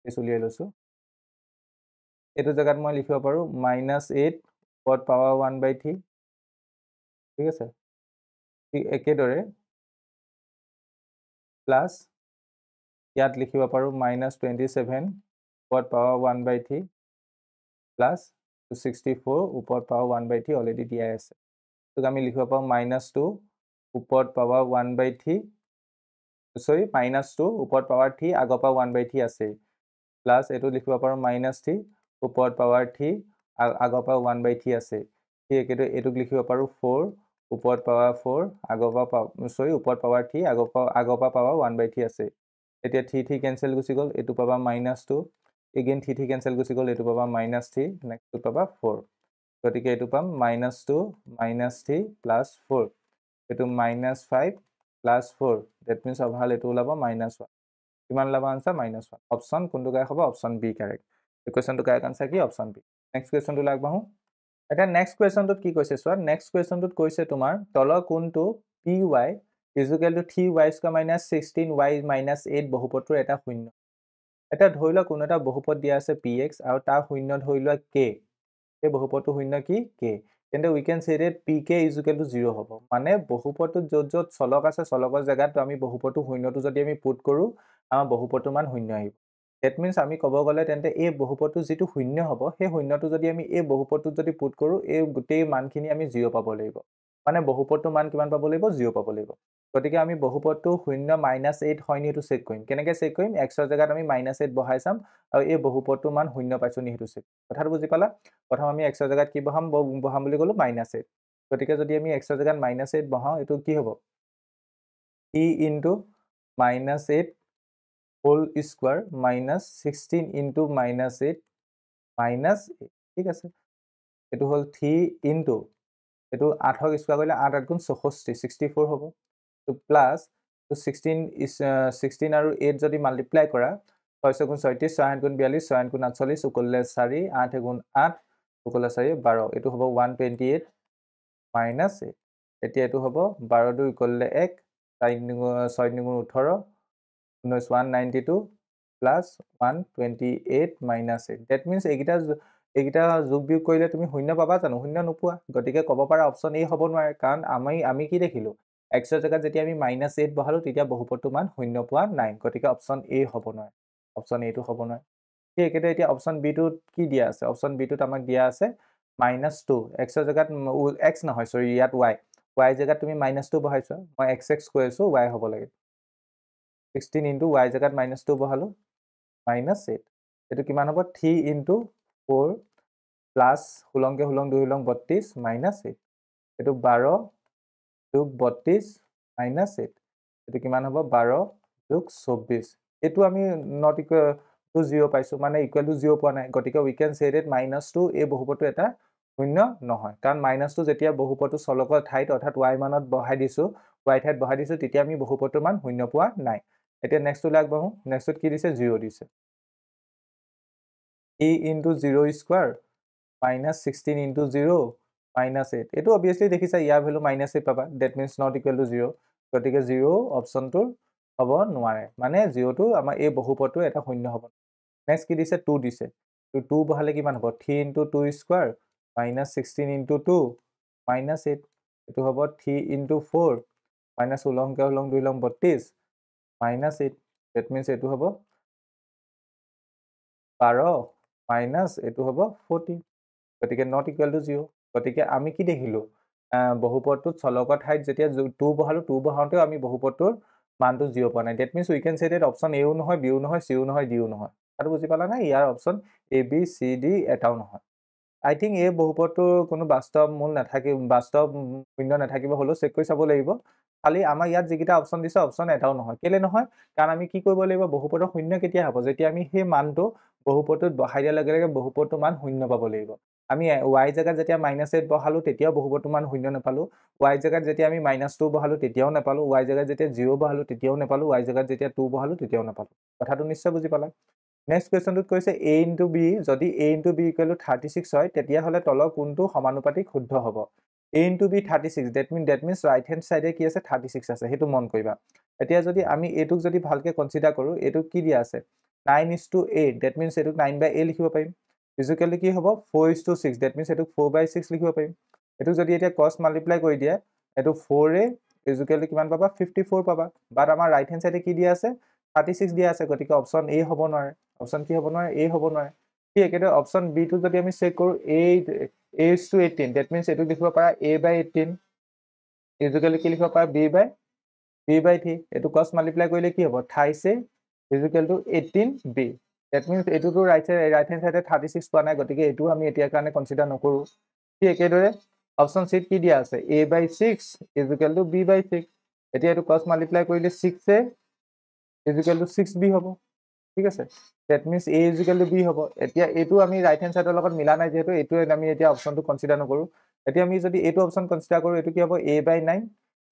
উলিয়াই লৈছোঁ এইটো জেগাত মই লিখিব পাৰোঁ -8 ওপৰত পাৱাৰ 1/3 ঠিক আছে একেদৰে প্লাছ ইয়াত লিখিব পাৰোঁ -27 ওপৰত পাৱাৰ 1/3 প্লাছ 64 ওপৰত পাৱাৰ 1/3 অলৰেডি দিয়াই আছে এইটোক আমি লিখিব পাৰোঁ -2 ওপৰত পাৱাৰ 1/3 সৰি -2 ওপৰত পাৱাৰ 3 আগৰ পৰা 1/3 আছেই প্লাছ এইটো লিখিব পাৰোঁ -3 ওপৰত পাৱাৰ 3 আগৰ পৰা 1/3 আছে ঠিক একেদৰে এইটোক লিখিব পাৰোঁ 4 ওপৰত পাৱাৰ 4 আগৰ পৰা সৰি ওপৰত পাৱাৰ 3 আগৰ পৰা পাৱাৰ 1/3 আছে এতিয়া 3 কেঞ্চেল গুচি গ'ল এইটো পাবা -2 এগেইন 3 কেঞ্চেল গুচি গ'ল এইটো পাবা -3 নেক্সটটো পাবা 4 গতিকে এইটো পাম -2 -3 প্লাছ 4 এইটো -5 প্লাছ 4 ডেট মিনছ অভাৰঅল এইটো ওলাব -1 কিমান ওলাব আনচাৰ -1 অপশ্যন কোনটো কাৰেক্ট হ'ব অপশ্যন বি কাৰেক্ট এই কুৱেশ্যনটো কাৰেক্ট আনচাৰ কি অপশ্যন বি নেক্সট কুৱেশ্যনটোলৈ আগবাঢ়ো এতিয়া নেক্সট কুৱেশ্যনটোত কি কৈছে চোৱা নেক্সট কুৱেশ্যনটোত কৈছে তোমাৰ তলৰ কোনটো P Y equal to 3y² - 16y - 8 বহুপদটোৰ এটা শূন্য এতিয়া ধৰি লোৱা কোনো এটা বহুপদ দিয়া আছে px আৰু তাৰ শূন্য ধৰি লোৱা k এই বহুপদটো শূন্য কি k তেন্তে উই কেন সে ডেট pk ইজুকেল টু 0 হ'ব মানে বহুপদটোত য'ত য'ত চলক আছে চলকৰ জেগাত আমি বহুপদটো শূন্যটো যদি আমি পুট কৰোঁ আমাৰ বহুপদটোৰ মান শূন্য আহিব ডেট মিনছ আমি ক'ব গ'লে তেন্তে এই বহুপদটো যিটো শূন্য হ'ব সেই শূন্যটো যদি আমি এই বহুপদটোত যদি পুট কৰোঁ এই গোটেই মানখিনি আমি 0 পাব লাগিব মানে বহুপদটোৰ মান কিমান পাব লাগিব 0 পাব লাগিব গতিকে আমি বহুপদটো 0 -8 হয় নি সেইটো চেক কৰিম কেনেকৈ চেক কৰিম xৰ জেগাত আমি -8 বহাই চাম আৰু এই বহুপদটোৰ মান 0 পাইছোঁ নি সেইটো চেক কথাটো বুজি পালা প্ৰথম আমি xৰ জেগাত কি বহাম বুলি ক'লোঁ -8 গতিকে যদি আমি xৰ জেগাত -8 বহাওঁ এইটো কি হ'ব e into -8 whole square -16 into -8 -8 ঠিক আছে এইটো হ'ল 3 ইনটু এইটো 8ক স্কোয়াৰ কৰিলে 8 8 গুণ 64 64 হ'ব তো প্লাছ 16 আৰু 8 যদি মাল্টিপ্লাই কৰা 6 গুণ 36 6 8 গুণ 42 6 8 গুণ 48 উকলিলে 4 8 গুণ 8 উকলিলে 4 12 এইটো হ'ব 128 মাইনাছ 8 এতিয়া এইটো হ'ব 12 2 উকলিলে 1 6 গুণ 18 192 প্লাছ 128 মাইনাছ 8 ডেট মিনছ এইকেইটা যোগ বিয়োগ কৰিলে তুমি শূন্য পাবা জানো শূন্য নোপোৱা গতিকে ক'ব পাৰা অপশ্যন এ হ'ব নোৱাৰে কাৰণ আমি কি দেখিলোঁ এক্সৰ জেগাত যেতিয়া আমি -8 বহালোঁ তেতিয়া বহুপদটোৰ মান শূন্য পোৱা নাই গতিকে অপশ্যন এ হ'ব নোৱাৰে অপশ্যন এইটো হ'ব নোৱাৰে ঠিক একেদৰে এতিয়া অপশ্যন বিটোত কি দিয়া আছে অপশ্যন বিটোত আমাক দিয়া আছে -2 এক্সৰ জেগাত এক্স নহয় চৰি ইয়াত ৱাই জেগাত তুমি -2 বহাইছা মই এক্স কৈ আছোঁ ৱাই হ'ব লাগে 16 ইনটু y জেগাত -2 বহালোঁ -8 এইটো কিমান হ'ব 3 ইনটু 4 প্লাছ 16 2 32 -8 এইটো 12 যোগ 32 -8 এইটো কিমান হ'ব 12 যোগ 24 এইটো আমি নট ইকুৱেল টু 0 পাইছোঁ মানে ইকুৱেল টু 0 পোৱা নাই গতিকে উই কেন সে ডেট -2 এই বহুপদটো এটা শূন্য নহয় কাৰণ -2 যেতিয়া বহুপদটো চলকৰ ঠাইত অৰ্থাৎ y মানত বহাই দিছোঁ y ঠাইত বহাই দিছোঁ তেতিয়া আমি বহুপদটোৰ মান শূন্য পোৱা নাই এতিয়া নেক্সটটোলৈ আগবাঢ়োঁ নেক্সটত কি দিছে 0 দিছে e ইনটু 0 স্কোয়াৰ -16 ইনটু 0 -8 এইটো অবভিয়াছলি দেখিছা ইয়াৰ ভেলু -8 পাবা that means not equal to 0 গতিকে 0 অপশ্যনটোৰ হ'ব নোৱাৰে মানে 0টো আমাৰ এই বহুপদটো এটা শূন্য হ'ব নেক্সট কি দিছে 2 দিছে 2 বহালে কিমান হ'ব 3 ইনটু 2 স্কোয়াৰ -16 ইনটু 2 -8 এইটো হ'ব 3 ইনটু 4 -16 2 32 -8 ডেট মিনছ এইটো হ'ব 12 মাইনাছ এইটো হ'ব 14 গতিকে নট ইকুৱেল টু 0 গতিকে আমি কি দেখিলোঁ বহুপদটোত চলকৰ ঠাইত যেতিয়া 2 বহালোঁ 2 বহাওঁতেও আমি বহুপদটোৰ মানটো 0 পোৱা নাই ডেট মিনছ উই কেন সে ডেট অপশ্যন এও নহয় বিও নহয় চিও নহয় ডিও নহয় আৰু বুজি পালা নাই ইয়াৰ option A B C D এটাও নহয় আই থিংক এই বহুপদটোৰ কোনো বাস্তৱ মূল নাথাকিব, বাস্তৱ শূন্য নাথাকিব, হ'লেও চেক কৰি চাব লাগিব। খালি আমাৰ ইয়াত যিকেইটা অপশ্যন দিছে অপশ্যন এটাও নহয়। কেলে নহয়? কাৰণ আমি কি কৰিব লাগিব, বহুপদৰ শূন্য কেতিয়া হ'ব? যেতিয়া আমি সেই মানটো বহুপদটোত বহাই দিয়াৰ লগে লগে বহুপদটোৰ মান শূন্য পাব লাগিব। আমি y জেগাত যেতিয়া -8 বহালো তেতিয়াও বহুপদটোৰ মান শূন্য নাপালো। y জেগাত যেতিয়া আমি -2 বহালো তেতিয়াও নাপালো। y জেগাত যেতিয়া 0 বহালো তেতিয়াও নাপালো। y জেগাত যেতিয়া 2 বহালো তেতিয়াও নাপালো। কথাটো নিশ্চয় বুজি পালা। নেক্সট কুৱেশ্যনটোত কৈছে a ইনটু b, যদি a into b equal to 36 হয় তেতিয়াহ'লে তলৰ কোনটো সমানুপাতিক শুদ্ধ হ'ব? a into b 36, that means right hand চাইডে কি আছে? 36 আছে, সেইটো মন কৰিবা। এতিয়া যদি আমি এইটোক যদি ভালকে কনচিডাৰ কৰোঁ, এইটোক কি দিয়া আছে? 9:8, ডেট মিনছ এইটোক 9/a লিখিব পাৰিম। ইজুকেলি কি হ'ব? 4:6, ডেট মিনছ এইটোক 4/6 লিখিব পাৰিম। এইটোক যদি এতিয়া ক্ৰছ মাল্টিপ্লাই কৰি দিয়ে, এইটো 4a ইজুকেলি কিমান পাবা? 54 পাবা। বাট আমাৰ ৰাইট হেণ্ড চাইডে কি দিয়া আছে? 36 দিয়া আছে, গতিকে অপশ্যন এ হ'ব নোৱাৰে। অপশ্যন কি হ'ব নোৱাৰে? এ হ'ব নোৱাৰে। ঠিক একেদৰে অপশ্যন বিটো যদি আমি চেক কৰোঁ, a:18, ডেট মিনছ এইটো লিখিব পাৰা a/18 ইজুকেলি কি লিখিব পাৰা? b/3। এইটো ক্ৰছ মাল্টিপ্লাই কৰিলে কি হ'ব? 28a equal to 18b। That means এইটোতো ৰাইট হেণ্ড চাইডে 36 পোৱা নাই, গতিকে এইটো আমি এতিয়াৰ কাৰণে কনচিডাৰ নকৰোঁ। ঠিক একেদৰে অপশ্যন চিত কি দিয়া আছে? a/6 equal two b/6। এতিয়া এইটো ক্ৰছ মাল্টিপ্লাই কৰিলে 6a ইজুকেল টু 6b হ'ব। ঠিক আছে, that means a equal to b হ'ব। এতিয়া এইটো আমি ৰাইট হেণ্ড চাইডৰ লগত মিলা নাই, যিহেতু এইটোৱে আমি এতিয়া অপশ্যনটো কনচিডাৰ নকৰোঁ। এতিয়া আমি যদি এইটো অপশ্যন কনচিডাৰ কৰোঁ, এইটো কি হ'ব? a/9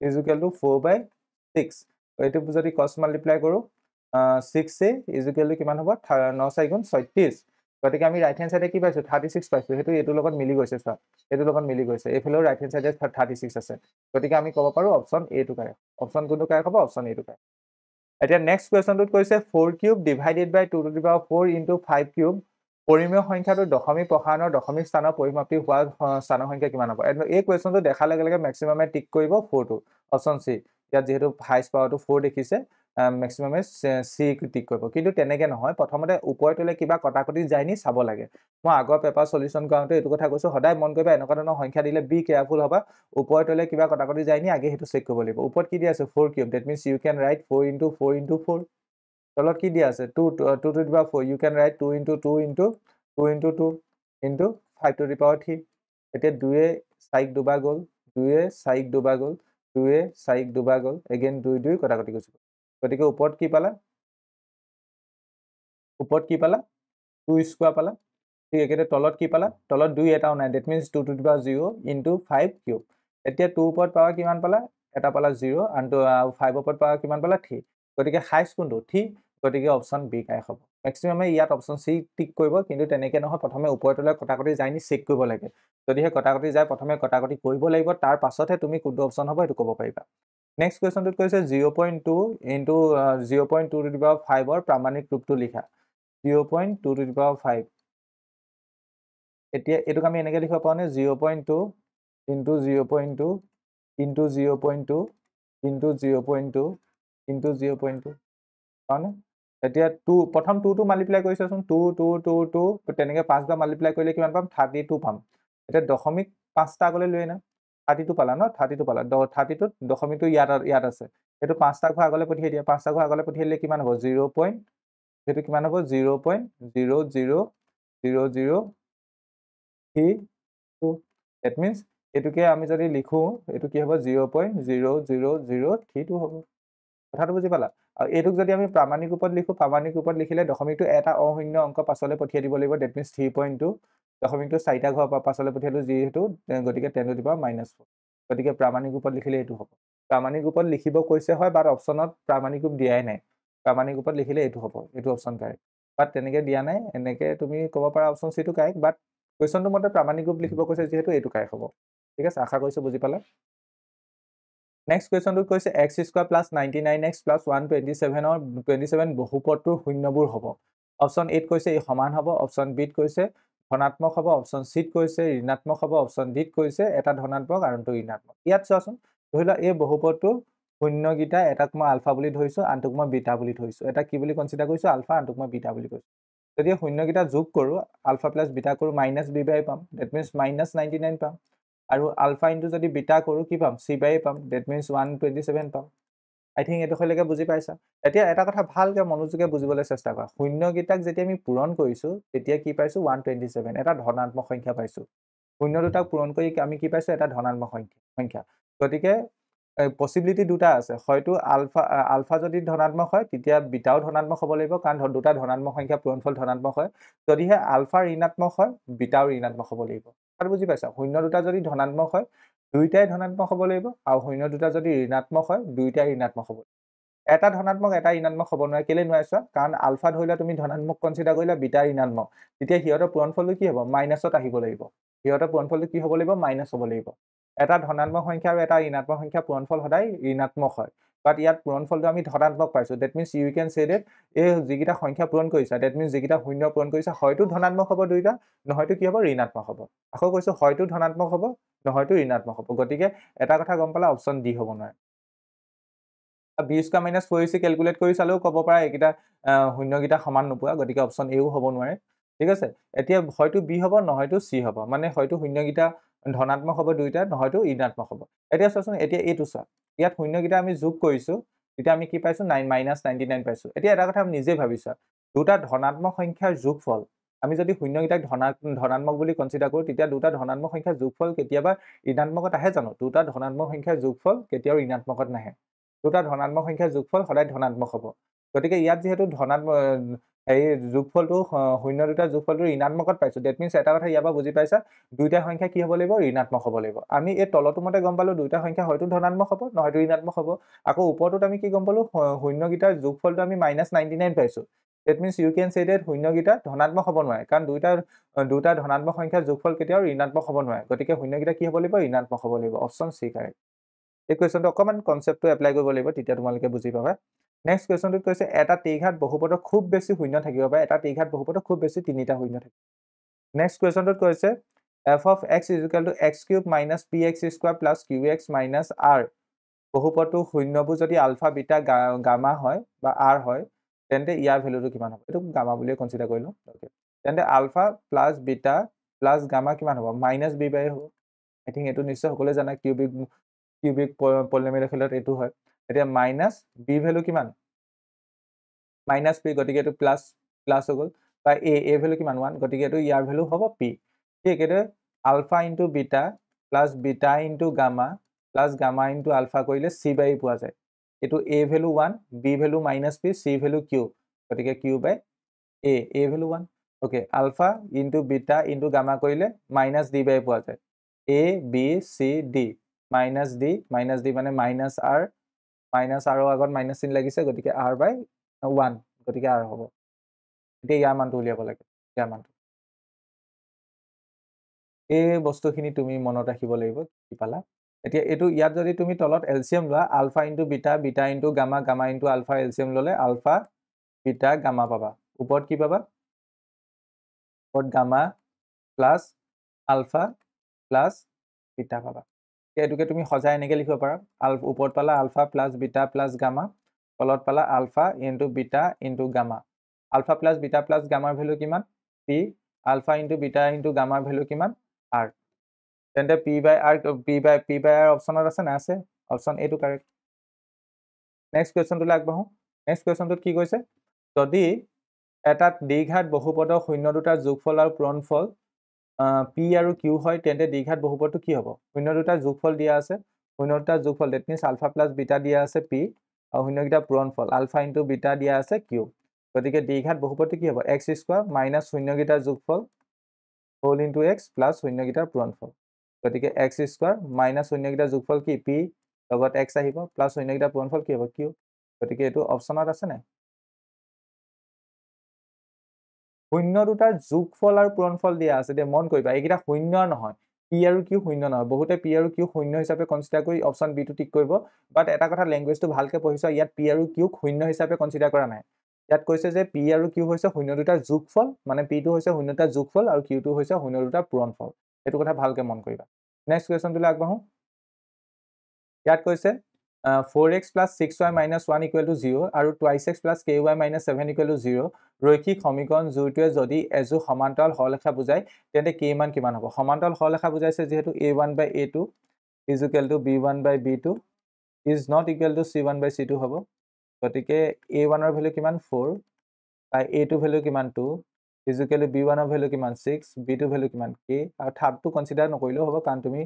equal two 4/6। এইটো যদি ক্ৰছ মাল্টিপ্লাই কৰোঁ, 6a ইজুকেল টু কিমান হ'ব? 9×4 = 36। গতিকে আমি ৰাইট হেণ্ড চাইডে কি পাইছোঁ? 36 পাইছোঁ। সেইটো এইটোৰ লগত মিলি গৈছে, চোৱা এইটোৰ লগত মিলি গৈছে। এইফালেও ৰাইট হেণ্ড চাইডে 36 আছে, গতিকে আমি ক'ব পাৰোঁ অপশ্যন এটো কাৰেক্ট। অপশ্যন কোনটো কাৰেক্ট হ'ব? অপশ্যন এটো কাৰেক্ট। এতিয়া নেক্সট কুৱেশ্যনটোত কৈছে 4³ ডিভাইডেড বাই 2⁴ ইনটু 5³ পৰিমেয় সংখ্যাটো দশমিক প্ৰসাৰণৰ দশমিক স্থানৰ পৰিমাপটি হোৱা স্থানৰ সংখ্যা কিমান হ'ব? এই কুৱেশ্যনটো দেখাৰ লগে লগে মেক্সিমামে টিক কৰিব 4টো, অপশ্যন চি। ইয়াত যিহেতু হাইষ্ট পাৱাৰটো 4 দেখিছে, মেক্সিমামে চি টিক কৰিব। কিন্তু তেনেকে নহয়, প্ৰথমতে ওপৰে তলে কিবা কটাকটি যায় নি চাব লাগে। মই আগৰ পেপাৰ সলিউশ্যন কৰাওঁতে এইটো কথা কৈছোঁ, সদায় মন কৰিবা এনেকুৱা ধৰণৰ সংখ্যা দিলে বি কেয়াৰফুল হ'বা। ওপৰে তলে কিবা কটাকটি যায় নি আগে সেইটো চেক কৰিব লাগিব। ওপৰত কি দিয়া আছে? 4³ that means you can write 4 × 4 × 4। তলত কি দিয়া আছে? 2⁴ ইউ কেন ৰাইট 2 × 2 × 2 × 2 × 5⁵। এতিয়া 2এ 4ক দুবাৰ গ'ল, 2এ 4ক দুবাৰ গ'ল, 2এ 4ক দুবাৰ গ'ল, এগেইন 2 2 কটাকটি গুচি গ'ল। গতিকে ওপৰত কি পালা? ওপৰত কি পালা? 2² পালা। ঠিক একেদৰে তলত কি পালা? তলত 2 এটাও নাই, ডেট মিনছ 2⁴ × 5³ এতিয়া 2 ওপৰত পাৱাৰ কিমান পালা? এটা পালা 0, আনটো 5 ওপৰত পাৱাৰ কিমান পালা? 3। গতিকে হাইষ্ট কোনটো? 3। গতিকে অপশ্যন বি কাৰেক্ট হ'ব। মেক্সিমামে ইয়াত অপশ্যন চি টিক কৰিব, কিন্তু তেনেকে নহয়, প্ৰথমে ওপৰে তলে কটাকটি যায় নি চেক কৰিব লাগে। যদিহে কটাকটি যায়, প্ৰথমে কটাকটি কৰিব লাগিব, তাৰ পাছতহে তুমি কোনটো অপশ্যন হ'ব সেইটো ক'ব পাৰিবা। নেক্সট কুৱেশ্যনটোত কৈছে 0.2 ইনটু 0.2⁵ প্ৰামাণিক ৰূপটো লিখা। 0.2⁵। এতিয়া এইটোক আমি এনেকৈ লিখিব পাৰোঁনে? 0.2 ইনটু 0.2 ইনটু 0.2 ইনটু 0.2 ইনটু 0.2 পাওঁনে? এতিয়া 2 প্ৰথম 2টো মাল্টিপ্লাই কৰিছাচোন, 2 2 2 2 তেনেকৈ 5 বাৰ মাল্টিপ্লাই কৰিলে কিমান পাম? 32 পাম। এতিয়া দশমিক 5টা আগলৈ লৈ আনা, 32 পালা ন? 32 পালা। 32ত দশমিকটো ইয়াত আছে, সেইটো 5টা ঘৰ আগলৈ পঠিয়াই দিয়া। 5টা ঘৰ আগলৈ পঠিয়াই দিলে কিমান হ'ব? সেইটো কিমান হ'ব? 0.00032। ডেট মিনছ এইটোকে আমি যদি লিখোঁ, এইটো কি হ'ব? 0.00032 হ'ব। কথাটো বুজি পালা? আৰু এইটোক যদি আমি প্ৰামাণিক ৰূপত লিখোঁ, প্ৰামাণিক ৰূপত লিখিলে দশমিকটো এটা অশূন্য অংক পাছলৈ পঠিয়াই দিব লাগিব, ডেট মিনছ 3.2। দশমিকটো 4টা ঘৰ পাছলৈ পঠিয়ালোঁ যিহেতু, গতিকে 10⁻⁻4। গতিকে প্ৰামাণিক ৰূপত লিখিলে এইটো হ'ব। প্ৰামাণিক ৰূপত লিখিব কৈছে হয়, বাট অপশ্যনত প্ৰামাণিক ৰূপ দিয়াই নাই। প্ৰামাণিক ৰূপত লিখিলে এইটো হ'ব, এইটো অপশ্যন কাৰেক্ট। বাট তেনেকৈ দিয়া নাই, এনেকৈ তুমি ক'ব পাৰা অপশ্যন চিটো কাৰেক্ট, বাট কুৱেশ্যনটো মতে প্ৰামাণিক ৰূপ লিখিব কৈছে যিহেতু এইটো কাৰেক্ট হ'ব। ঠিক আছে, আশা কৰিছোঁ বুজি পালা। নেক্সট কুৱেশ্যনটোত কৈছে x² + 99x + 127 বহুপদটোৰ শূন্যবোৰ হ'ব। অপশ্যন এত কৈছে এই সমান হ'ব, অপশ্যন বিত কৈছে ধনাত্মক হ'ব, অপশ্যন চিত কৈছে ঋণাত্মক হ'ব, অপশ্যন ডিত কৈছে এটা ধনাত্মক আৰু আনটো ঋণাত্মক। ইয়াত চোৱাচোন, ধৰি লোৱা এই বহুপদটোৰ শূন্যকেইটা, এটাক মই আলফা বুলি ধৰিছোঁ, আনটোক মই বিটা বুলি ধৰিছোঁ। এটা কি বুলি কনচিডাৰ কৰিছোঁ? আলফা, আনটোক মই বিটা বুলি কৈছোঁ। যদি শূন্যকেইটা যোগ কৰোঁ, আলফা প্লাছ বিটা কৰোঁ, -b/a পাম, ডেট মিনছ -99 পাম। আৰু আলফা ইনটু যদি বিটা কৰোঁ কি পাম? c/a পাম, ডেট মিনছ 127 পাম। আই থিংক এইডোখৰলৈকে বুজি পাইছা এতিয়া এটা কথা ভালকৈ মনোযোগে বুজিবলৈ চেষ্টা কৰা শূন্যকেইটাক যেতিয়া আমি পূৰণ কৰিছোঁ তেতিয়া কি পাইছোঁ 127 এটা ধনাত্মক সংখ্যা পাইছোঁ শূন্য দুটাক পূৰণ কৰি আমি কি পাইছোঁ এটা ধনাত্মক সংখ্যা গতিকে পসিবিলিটি দুটা আছে হয়তো আলফা যদি ধনাত্মক হয় তেতিয়া বিটাও ধনাত্মক হ'ব লাগিব কাৰণ দুটা ধনাত্মক সংখ্যা পূৰণফল ধনাত্মক হয় যদিহে আলফা ঋণাত্মক হয় বিটাও ঋণাত্মক হ'ব লাগিব আৰু বুজি পাইছা শূন্য দুটা যদি ধনাত্মক হয় দুইটাই ধনাত্মক হ'ব লাগিব আৰু শূন্য দুটা যদি ঋণাত্মক হয় দুইটাই ঋণাত্মক হ'ব এটা ধনাত্মক এটা ঋণাত্মক হ'ব নোৱাৰে কেলে নোৱাৰিছা কাৰণ আলফা ধৰিলে তুমি ধনাত্মক কনচিডাৰ কৰিলে বিটা ঋণাত্মক তেতিয়া সিহঁতৰ পূৰণফলটো কি হ'ব মাইনাছত আহিব লাগিব সিহঁতৰ পূৰণফলটো কি হ'ব লাগিব মাইনাছ হ'ব লাগিব এটা ধনাত্মক সংখ্যা আৰু এটা ঋণাত্মক সংখ্যা পূৰণফল সদায় ঋণাত্মক হয় বাট ইয়াত পূৰণফলটো আমি ধনাত্মক পাইছোঁ ডেট মিনছ ইউ কেন সে ডেট এই যিকেইটা সংখ্যা পূৰণ কৰিছা ডেট মিনছ যিকেইটা শূন্য পূৰণ কৰিছা হয়তো ধনাত্মক হ'ব দুইটা নহয়তো কি হ'ব ঋণাত্মক হ'ব আকৌ কৈছোঁ হয়তো ধনাত্মক হ'ব নহয়তো ঋণাত্মক হ'ব গতিকে এটা কথা গম পালা অপশ্যন ডি হ'ব নোৱাৰে 20 - 4ac কেলকুলেট কৰি চালেও ক'ব পাৰা এইকেইটা শূন্যকেইটা সমান নোপোৱা গতিকে অপশ্যন এও হ'ব নোৱাৰে ঠিক আছে এতিয়া হয়তো বি হ'ব নহয়তো চি হ'ব মানে হয়তো শূন্যকেইটা ধনাত্মক হ'ব দুইটা নহয়তো ঋণাত্মক হ'ব এতিয়া চোৱাচোন এতিয়া এইটো চোৱা ইয়াত শূন্যকেইটা আমি যোগ কৰিছোঁ তেতিয়া আমি কি পাইছোঁ -99 পাইছোঁ এতিয়া এটা কথা নিজে ভাবিছা দুটা ধনাত্মক সংখ্যাৰ যোগফল আমি যদি শূন্যকেইটাক ধনাত্মক বুলি কনচিডাৰ কৰোঁ তেতিয়া দুটা ধনাত্মক সংখ্যাৰ যোগফল কেতিয়াবা ঋণাত্মকত আহে জানো দুটা ধনাত্মক সংখ্যাৰ যোগফল কেতিয়াও ঋণাত্মকত নাহে দুটা ধনাত্মক সংখ্যাৰ যোগফল সদায় ধনাত্মক হ'ব গতিকে ইয়াত যিহেতু ধনাত্মক এই যোগফলটো শূন্য দুটা যোগফলটো ঋণাত্মকত পাইছোঁ ডেট মিনছ এটা কথা ইয়াৰ পৰা বুজি পাইছা দুইটা সংখ্যা কি হ'ব লাগিব ঋণাত্মক হ'ব লাগিব আমি এই তলটো মতে গম পালোঁ দুইটা সংখ্যা হয়তো ধনাত্মক হ'ব নহয়তো ঋণাত্মক হ'ব আকৌ ওপৰটোত আমি কি গম পালোঁ শূন্যকেইটাৰ যোগফলটো আমি -99 পাইছোঁ ডেট মিনছ ইউ কেন সে ডেট শূন্যকেইটা ধনাত্মক হ'ব নোৱাৰে কাৰণ দুটা ধনাত্মক সংখ্যাৰ যোগফল কেতিয়াও ঋণাত্মক হ'ব নোৱাৰে গতিকে শূন্যকেইটা কি হ'ব লাগিব ঋণাত্মক হ'ব লাগিব অপশ্যন চি কাৰেক্ট এই কুৱেশ্যনটো অকণমান কনচেপ্টটো এপ্লাই কৰিব লাগিব তেতিয়া তোমালোকে বুজি পাবা নেক্সট কুৱেশ্যনটোত কৈছে এটা ত্ৰিঘাত বহুপদৰ খুব বেছি শূন্য থাকিব পাৰে এটা ত্ৰিঘাত বহুপদৰ খুব বেছি তিনিটা শূন্য থাকিব নেক্সট কুৱেশ্যনটোত কৈছে f of x = x³ - px² + qx - r বহুপদটো শূন্যবোৰ যদি আলফা বিটা গামা হয় বা r হয় তেন্তে ইয়াৰ ভেলুটো কিমান হ'ব এইটো গামা বুলিয়ে কনচিডাৰ কৰিলোঁ তেন্তে alpha plus beta plus gamma কিমান হ'ব -b/a হ'ব আই থিংক এইটো নিশ্চয় সকলোৱে জানে কিউবিক পলিনমিয়েলৰ ক্ষেত্ৰত এইটো হয় এতিয়া -b ভেলু কিমান -p গতিকে এইটো প্লাছ হৈ গ'ল বা a ভেলু কিমান 1 গতিকে এইটো ইয়াৰ ভেলু হ'ব p ঠিক এইটো alpha into beta plus beta into gamma plus gamma into alpha কৰিলে c/e পোৱা যায় এইটো a value 1 b value -p c value q গতিকে q/a value 1 okay alpha into beta into gamma কৰিলে -d/a পোৱা যায় a b c d -d মানে -r -r আগত মাইনাছ চিন লাগিছে গতিকে r/1 গতিকে r হ'ব এতিয়া ইয়াৰ মানটো উলিয়াব লাগে ইয়াৰ মানটো এই বস্তুখিনি তুমি মনত ৰাখিব লাগিব কি পালা এতিয়া এইটো ইয়াত যদি তুমি তলত এলচিএম লোৱা alpha into beta beta into gamma gamma into alpha LCM ল'লে আলফা বিটা গামা পাবা ওপৰত কি পাবা ওপৰত gamma plus alpha plus beta পাবা এইটোকে তুমি সজাই এনেকৈ লিখিব পাৰা ওপৰত পালা alpha plus beta plus gamma তলত পালা alpha into beta into gamma alpha plus beta plus গামাৰ ভেলু কিমান p alpha into beta into গামাৰ ভেলু কিমান r তেন্তে p/r অপশ্যনত আছে না আছে অপশ্যন এটো কাৰেক্ট নেক্সট কুৱেশ্যনটোলৈ আগবাঢ়ো নেক্সট কুৱেশ্যনটোত কি কৈছে যদি এটা দ্বিঘাত বহুপদৰ শূন্য দুটাৰ যোগফল আৰু পূৰণফল p আৰু q হয় তেন্তে দ্বিঘাত বহুপদটো কি হ'ব শূন্য দুটাৰ যোগফল দিয়া আছে শূন্য দুটাৰ যোগফল that means alpha plus beta দিয়া আছে p আৰু শূন্যকেইটা পূৰণফল আলফা ইনটু বিটা দিয়া আছে q গতিকে দ্বিঘাত বহুপদটো কি হ'ব x² মাইনাছ শূন্যকেইটাৰ যোগফল হোল ইনটু x প্লাছ শূন্যকেইটাৰ পূৰণফল গতিকে x² মাইনাছ শূন্যকেইটাৰ যোগফল কি p লগত x আহিব প্লাছ শূন্যকেইটাৰ পূৰণফল কি হ'ব q গতিকে এইটো অপশ্যনত আছে নাই শূন্য দুটাৰ যোগফল আৰু পূৰণফল দিয়া আছে দে মন কৰিবা এইকেইটা শূন্য নহয় p আৰু q শূন্য নহয় বহুতে p আৰু q শূন্য হিচাপে কনচিডাৰ কৰি অপশ্যন b টো টিক কৰিব বাট এটা কথা লেংগুৱেজটো ভালকৈ পঢ়িছা ইয়াত p আৰু q শূন্য হিচাপে কনচিডাৰ কৰা নাই ইয়াত কৈছে যে p আৰু q হৈছে শূন্য দুটাৰ যোগফল মানে p টো হৈছে শূন্য দুটাৰ যোগফল আৰু q টো হৈছে শূন্য দুটাৰ পূৰণফল এইটো কথা ভালকৈ মন কৰিবা নেক্সট কুৱেশ্যনটোলৈ আগবাঢ়ো ইয়াত কৈছে 4x + 6y - 1 = 0 আৰু 2x + ky - 7 = 0 ৰৈখিক সমীকৰণ জোৰটোৱে যদি এযোৰ সমান্তৰাল সৰলৰেখা বুজায় তেন্তে k মান কিমান হ'ব সমান্তৰাল সৰলৰেখা বুজাইছে যেহেতু a1/a2 = b1/b2 is not equal to c1 by c2 হ'ব গতিকে a1 ৰ ভ্যালু কিমান 4 by a2 ভ্যালু কিমান 2 is equal to b1 ৰ ভ্যালু কিমান 6 b2 ভ্যালু কিমান k আৰু থাৰ্ডটো কনসিডাৰ নকৰিলেও হ'ব কাৰণ তুমি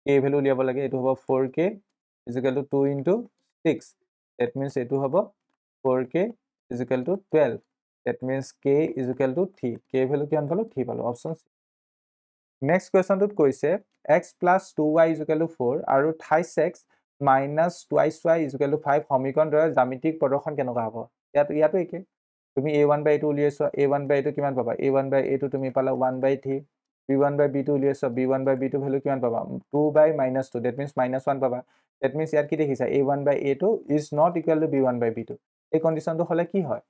k ভ্যালু উলিয়াব লাগে এটো হ'ব 4k is equal to 2 into 6 that means এটো হ'ব 4k is equal to 12 that means k is equal to 3 k value কিমান পালো 3 পালো অপচন নেক্সট কোৱেশ্যনটোত কৈছে x plus 2y is equal to 4 আৰু 28x minus 2y is equal to 5 সমীকৰণ দ্বয়ৰ জ্যামিতিক প্ৰদৰ্শন কেনেকুৱা হ'ব ইয়াতো একে তুমি a1 by a2 উলিয়াইছা a1 by a2 কিমান পাবা a1 by a2 তুমি পালা 1 by 3 b1 by b2 উলিয়াইছা b1 by b2 value কিমান পাবা 2 by -2 that means -1 পাবা that means ইয়াত কি দেখিছা a1 by a2 is not equal to b1 by b2 এই কন্ডিশনটো হলে কি হয়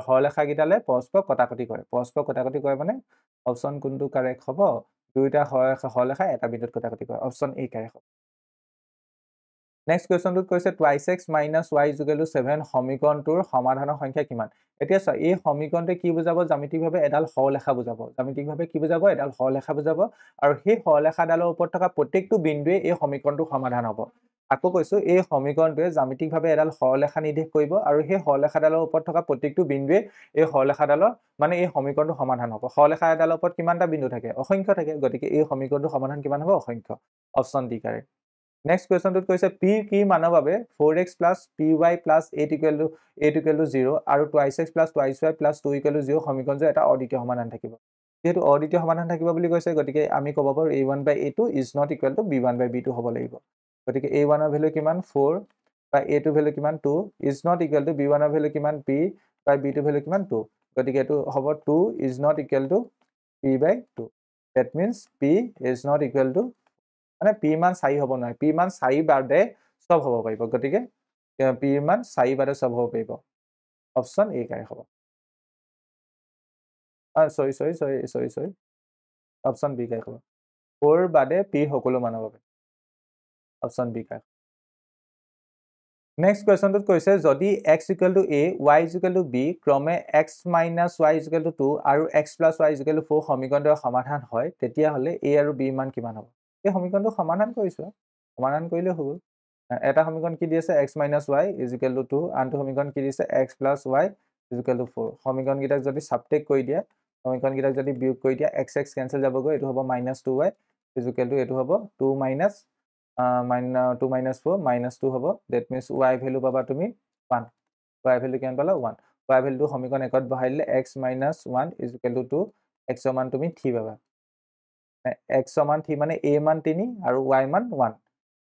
হৰলেখা গিটালে পৰস্পৰ কটাকটি কৰে পৰস্পৰ কটাকটি কৰে মানে অপচন কোনটো কাৰেক্ট হ'ব দুইটা হৰলেখা এটা বিন্দুত কটাকটি কৰে অপচন এ কাৰেক্ট হ'ব নেক্সট কোৱেশ্যনটোত কৈছে 2x minus y is equal to 7 সমীকৰণটোৰ সমাধানৰ সংখ্যা কিমান এতিয়া চোৱা এই সমীকৰণটোৱে কি বুজাব জ্যামিতিকভাৱে এডাল হৰলেখা বুজাব জ্যামিতিকভাৱে কি বুজাব এডাল হৰলেখা বুজাব আৰু সেই হৰলেখাডালৰ ওপৰত থকা প্ৰত্যেকটো বিন্দুৱে এই সমীকৰণটোৰ সমাধান হ'ব আকৌ কৈছো এই সমীকৰণটোৱে জ্যামিতিকভাৱে এডাল হৰলেখা নিৰ্দেশ কৰিব আৰু সেই হৰলেখাডালৰ ওপৰত থকা প্ৰত্যেকটো বিন্দুৱে এই হৰলেখাডালৰ মানে এই সমীকৰণটোৰ সমাধান হ'ব হৰলেখাডালৰ ওপৰত কিমানটা বিন্দু থাকে অসংখ্য থাকে গতিকে এই সমীকৰণটোৰ সমাধান কিমান হ'ব অসংখ্য অপচন ডি কাৰেক্ট নেক্সট কোৱেশ্যনটোত কৈছে p কি মানৰ বাবে 4x plus py plus 8 equal to 0 আৰু 2x plus 2y plus 2 equal to 0 সমীকৰণটোৰ এটা অদ্বিতীয় সমাধান থাকিব যেহেতু অদ্বিতীয় সমাধান থাকিব বুলি কৈছে গতিকে আমি ক'ব পাৰো a1 by a2 is not equal to b1 by b2 হ'ব লাগিব গতিকে a1 ৰ ভ্যালু কিমান 4 বা a2 ভ্যালু কিমান 2 is not equal to b1 ৰ ভ্যালু কিমান p বা b2 ভ্যালু কিমান 2 গতিকে এটো হ'ব 2 is not equal to p by 2 that means p is not equal to মানে p মান 4 হ'ব নহয় p মান 4 বাদে সব হ'ব পাৰিব গতিকে p মান 4 বাদে সব হ'ব পাৰিব অপচন এ কাৰেক্ট হ'ব সৰি অপচন বি কাৰেক্ট হ'ব 4 বাদে p সকলো মান হ'ব অপচন বি কাৰেক্ট নেক্সট কোৱেশ্যনটোত কৈছে যদি x equal to a y equal to b ক্ৰমে x minus y equal to 2 আৰু x plus y equal to 4 সমীকৰণৰ সমাধান হয় তেতিয়া হলে a আৰু b মান কিমান হ'ব এই সমীকৰণটো সমাধান কৰিছো সমাধান কৰিলে হ'ব এটা সমীকৰণ কি দিছে x minus y is equal to 2 আনটো সমীকৰণ কি দিছে x plus y is equal to 4 সমীকৰণ গিটাক যদি সাবট্ৰেক্ট কৰি দিয়া সমীকৰণ গিটাক যদি বিয়োগ কৰি দিয়া x কেনসেল যাবগৈ এটো হ'ব -2y is equal to এটো হ'ব 2 minus 2 minus 4 minus 2 হ'ব that means y ভ্যালু পাবা তুমি 1 y ভ্যালু কিমান পালা 1 y ভ্যালুটো সমীকৰণ একত বহাই দিলে x minus 1 is equal to 2 x ৰ মান তুমি 3 পাবা x ৰ মান 3 মানে a মান 3 আৰু y মান 1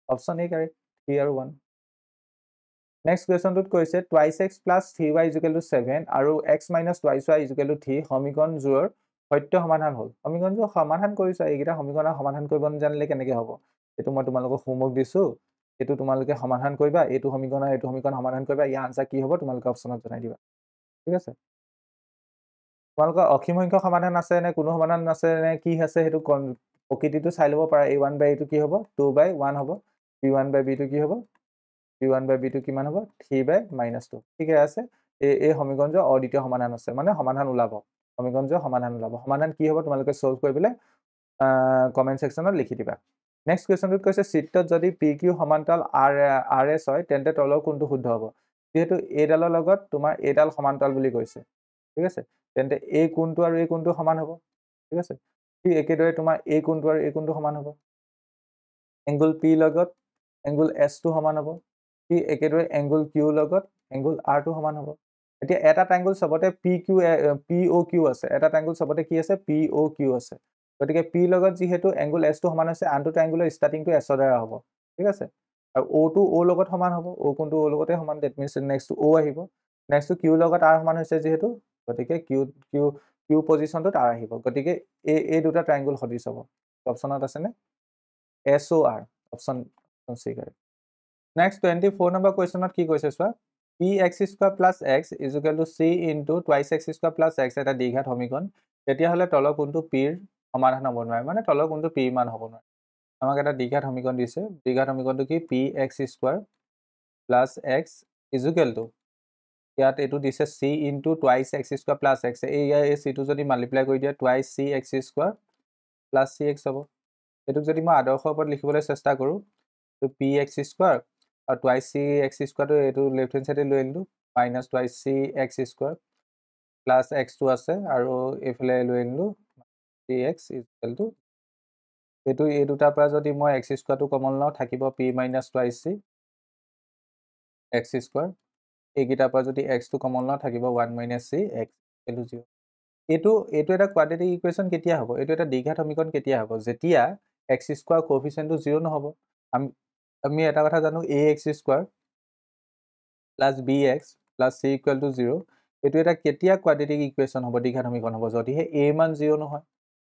অপচন এ কাৰেক্ট 3 আৰু 1 নেক্সট কোৱেশ্যনটোত কৈছে 2x plus 3y is equal to 7 আৰু x minus 2y is equal to 3 সমীকৰণযোৰৰ সত্য সমাধান হ'ল সমীকৰণযোৰ সমাধান কৰিছা এইগিটা সমীকৰণৰ সমাধান কৰিব জানিলে কেনেকৈ হ'ব এটো মই তোমালোকক হোমৱৰ্ক দিছো এটো তোমালোকে সমাধান কৰিবা এটো সমীকৰণ সমাধান কৰিবা ইয়াৰ আনসাৰ কি হ'ব তোমালোকে অপচনত জনাই দিবা ঠিক আছে তোমালোকৰ অসীম সংখ্যক সমাধান আছে নে কোনো সমাধান আছে নে কি আছে হেতু প্ৰকৃতিটো চাই লব পাৰা a1 by a2 কি হ'ব 2 by 1 হ'ব b1 by b2 কি হ'ব b1 by b2 কিমান হ'ব 3 by -2 ঠিক আছে এই সমীকৰণৰ অদ্বিতীয় সমাধান আছে মানে সমাধান ওলাব সমীকৰণৰ সমাধান ওলাব সমাধান কি হ'ব তোমালোকে সলভ কৰিবলৈ কমেন্ট সেকশনত লিখি দিবা নেক্সট কোৱেশ্যনটোত কৈছে চিত্ৰত যদি pq সমান্তৰাল rs হয় তেন্তে তলৰ কোনটো শুদ্ধ হ'ব যেহেতু এডালৰ লগত তোমাৰ এডাল সমান্তৰাল বুলি কৈছে ঠিক আছে তেন্তে এই কোণটো আৰু এই কোণটো সমান হ'ব ঠিক আছে ঠিক একেদৰে তোমাৰ এই কোণটো আৰু এই কোণটো সমান হ'ব এংগল p লগত এংগল s টো সমান হ'ব ঠিক একেদৰে এংগল q লগত এংগল r টো সমান হ'ব এতিয়া এটা ট্ৰায়াঙ্গল সবতে POQ আছে এটা ট্ৰায়াঙ্গল সবতে কি আছে POQ আছে গতিকে p লগত যেহেতু এংগল s টো সমান আছে আনটো ট্ৰায়াঙ্গলৰ ষ্টাৰ্টিংটো s ৰ দ্বাৰা হ'ব ঠিক আছে আৰু o টো o লগত সমান হ'ব o কোণটো o লগতে সমান দ্যাট মিন্স নেক্সট o আহিব নেক্সট q লগত r সমান হৈছে যেহেতু গতিকে q পজিশনটোত r আহিব গতিকে এই দুটা ট্ৰায়াঙ্গল সদৃশ হ'ব অপচনত আছে নে SOR option C correct next 24 number কোৱেশ্যনত কি কৈছে চোৱা px² plus x is equal to c into 2x² plus x এটা দ্বিঘাত সমীকৰণ তেতিয়া হলে তলৰ কোণটো p ৰ সমাধান হ'ব নোৱাৰে মানে তলৰ কোণটো p মান হ'ব নোৱাৰে আমাক এটা দ্বিঘাত সমীকৰণ দিছে দ্বিঘাত সমীকৰণটো কি px² plus x is equal to ইয়াত এটো দিছে c into 2x² plus x এই c টো যদি মাল্টিপ্লাই কৰি দিয়া 2cx² plus cx হ'ব এটোক যদি মই আদৰ্শৰ ওপৰত লিখিবলৈ চেষ্টা কৰো তো px² আৰু টুৱাইচ চি এক্স স্কুৱাৰটো এইটো লেফ্ট হেণ্ড চাইডে লৈ আনিলোঁ minus twice C x square plus এক্সটো আছে আৰু এইফালে লৈ আনিলোঁ চি এক্স ইকুৱেলটো এই দুটাৰ পৰা যদি মই এক্স স্কুৱাৰটো কমন লওঁ থাকিব P minus twice C x square এইকেইটাৰ পৰা যদি এক্সটো কমন লওঁ থাকিব 1 minus C x equal to 0 এইটো এটা কোৱাড্ৰেটিক ইকুৱেশ্যন কেতিয়া হ'ব এইটো এটা দ্বিঘাত সমীকৰণ কেতিয়া হ'ব যেতিয়া এক্স স্কুৱাৰ কোএফিচিয়েণ্টটো 0 নহ'ব আমি এটা কথা জানো A x square plus B x plus C equal to 0 এইটো এটা কেতিয়া কোৱাড্ৰেটিক ইকুৱেশ্যন হ'ব দ্বিঘাত সমীকৰণ হ'ব যদিহে এ মান 0 নহয়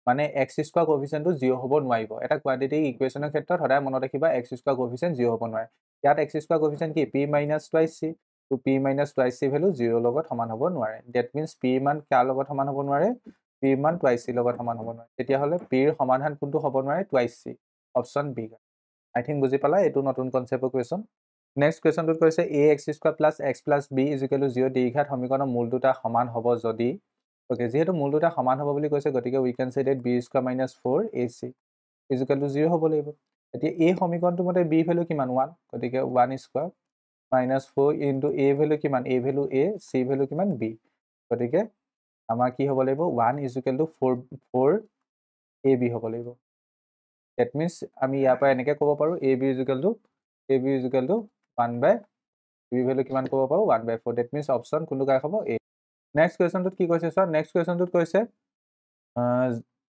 মানে এক্স স্কুৱাৰ কোএফিচিয়েণ্টটো 0 হ'ব নোৱাৰিব এটা কোৱাড্ৰেটিক ইকুৱেশ্যনৰ ক্ষেত্ৰত সদায় মনত ৰাখিবা এক্স স্কুৱাৰ কোএফিচিয়েণ্ট 0 হ'ব নোৱাৰে ইয়াত এক্স স্কুৱাৰ কোএফিচিয়েণ্ট কি পি মাইনাছ টুৱাইচ চি তো P minus twice C value 0 লগত সমান হ'ব নোৱাৰে ডেট মিনছ পি মান কাৰ লগত সমান হ'ব নোৱাৰে পি মান টুৱাইচ চি লগত সমান হ'ব নোৱাৰে তেতিয়াহ'লে পিৰ সমাধান কোনটো হ'ব নোৱাৰে twice C option B I think বুজি পালা এইটো নতুন কনচেপ্টৰ কুৱেশ্যন নেক্সট কুৱেশ্যনটোত কৈছে A x square plus x plus B equal to 0 দ্বিঘাত সমীকৰণৰ মূল দুটা সমান হ'ব যদি অ'কে যিহেতু মূল দুটা সমান হ'ব বুলি কৈছে গতিকে we can say that B square minus 4 A C equal to 0 হ'ব লাগিব এতিয়া এই সমীকৰণটোৰ মতে বি ভেলু কিমান 1 গতিকে 1 square minus 4 into a value কিমান এ ভেলু এ চি ভেলু কিমান বি গতিকে আমাৰ কি হ'ব লাগিব 1 ইকুৱেল টু 4 এ বি হ'ব লাগিব ডেট মিনছ আমি ইয়াৰ পৰা এনেকৈ ক'ব পাৰোঁ A B equal to 1 by B value কিমান ক'ব পাৰোঁ 1/4 ডেট মিনছ অপশ্যন কোনটো কাৰেক্ট হ'ব এ নেক্সট কুৱেশ্যনটোত কি কৈছে চোৱা নেক্সট কুৱেশ্যনটোত কৈছে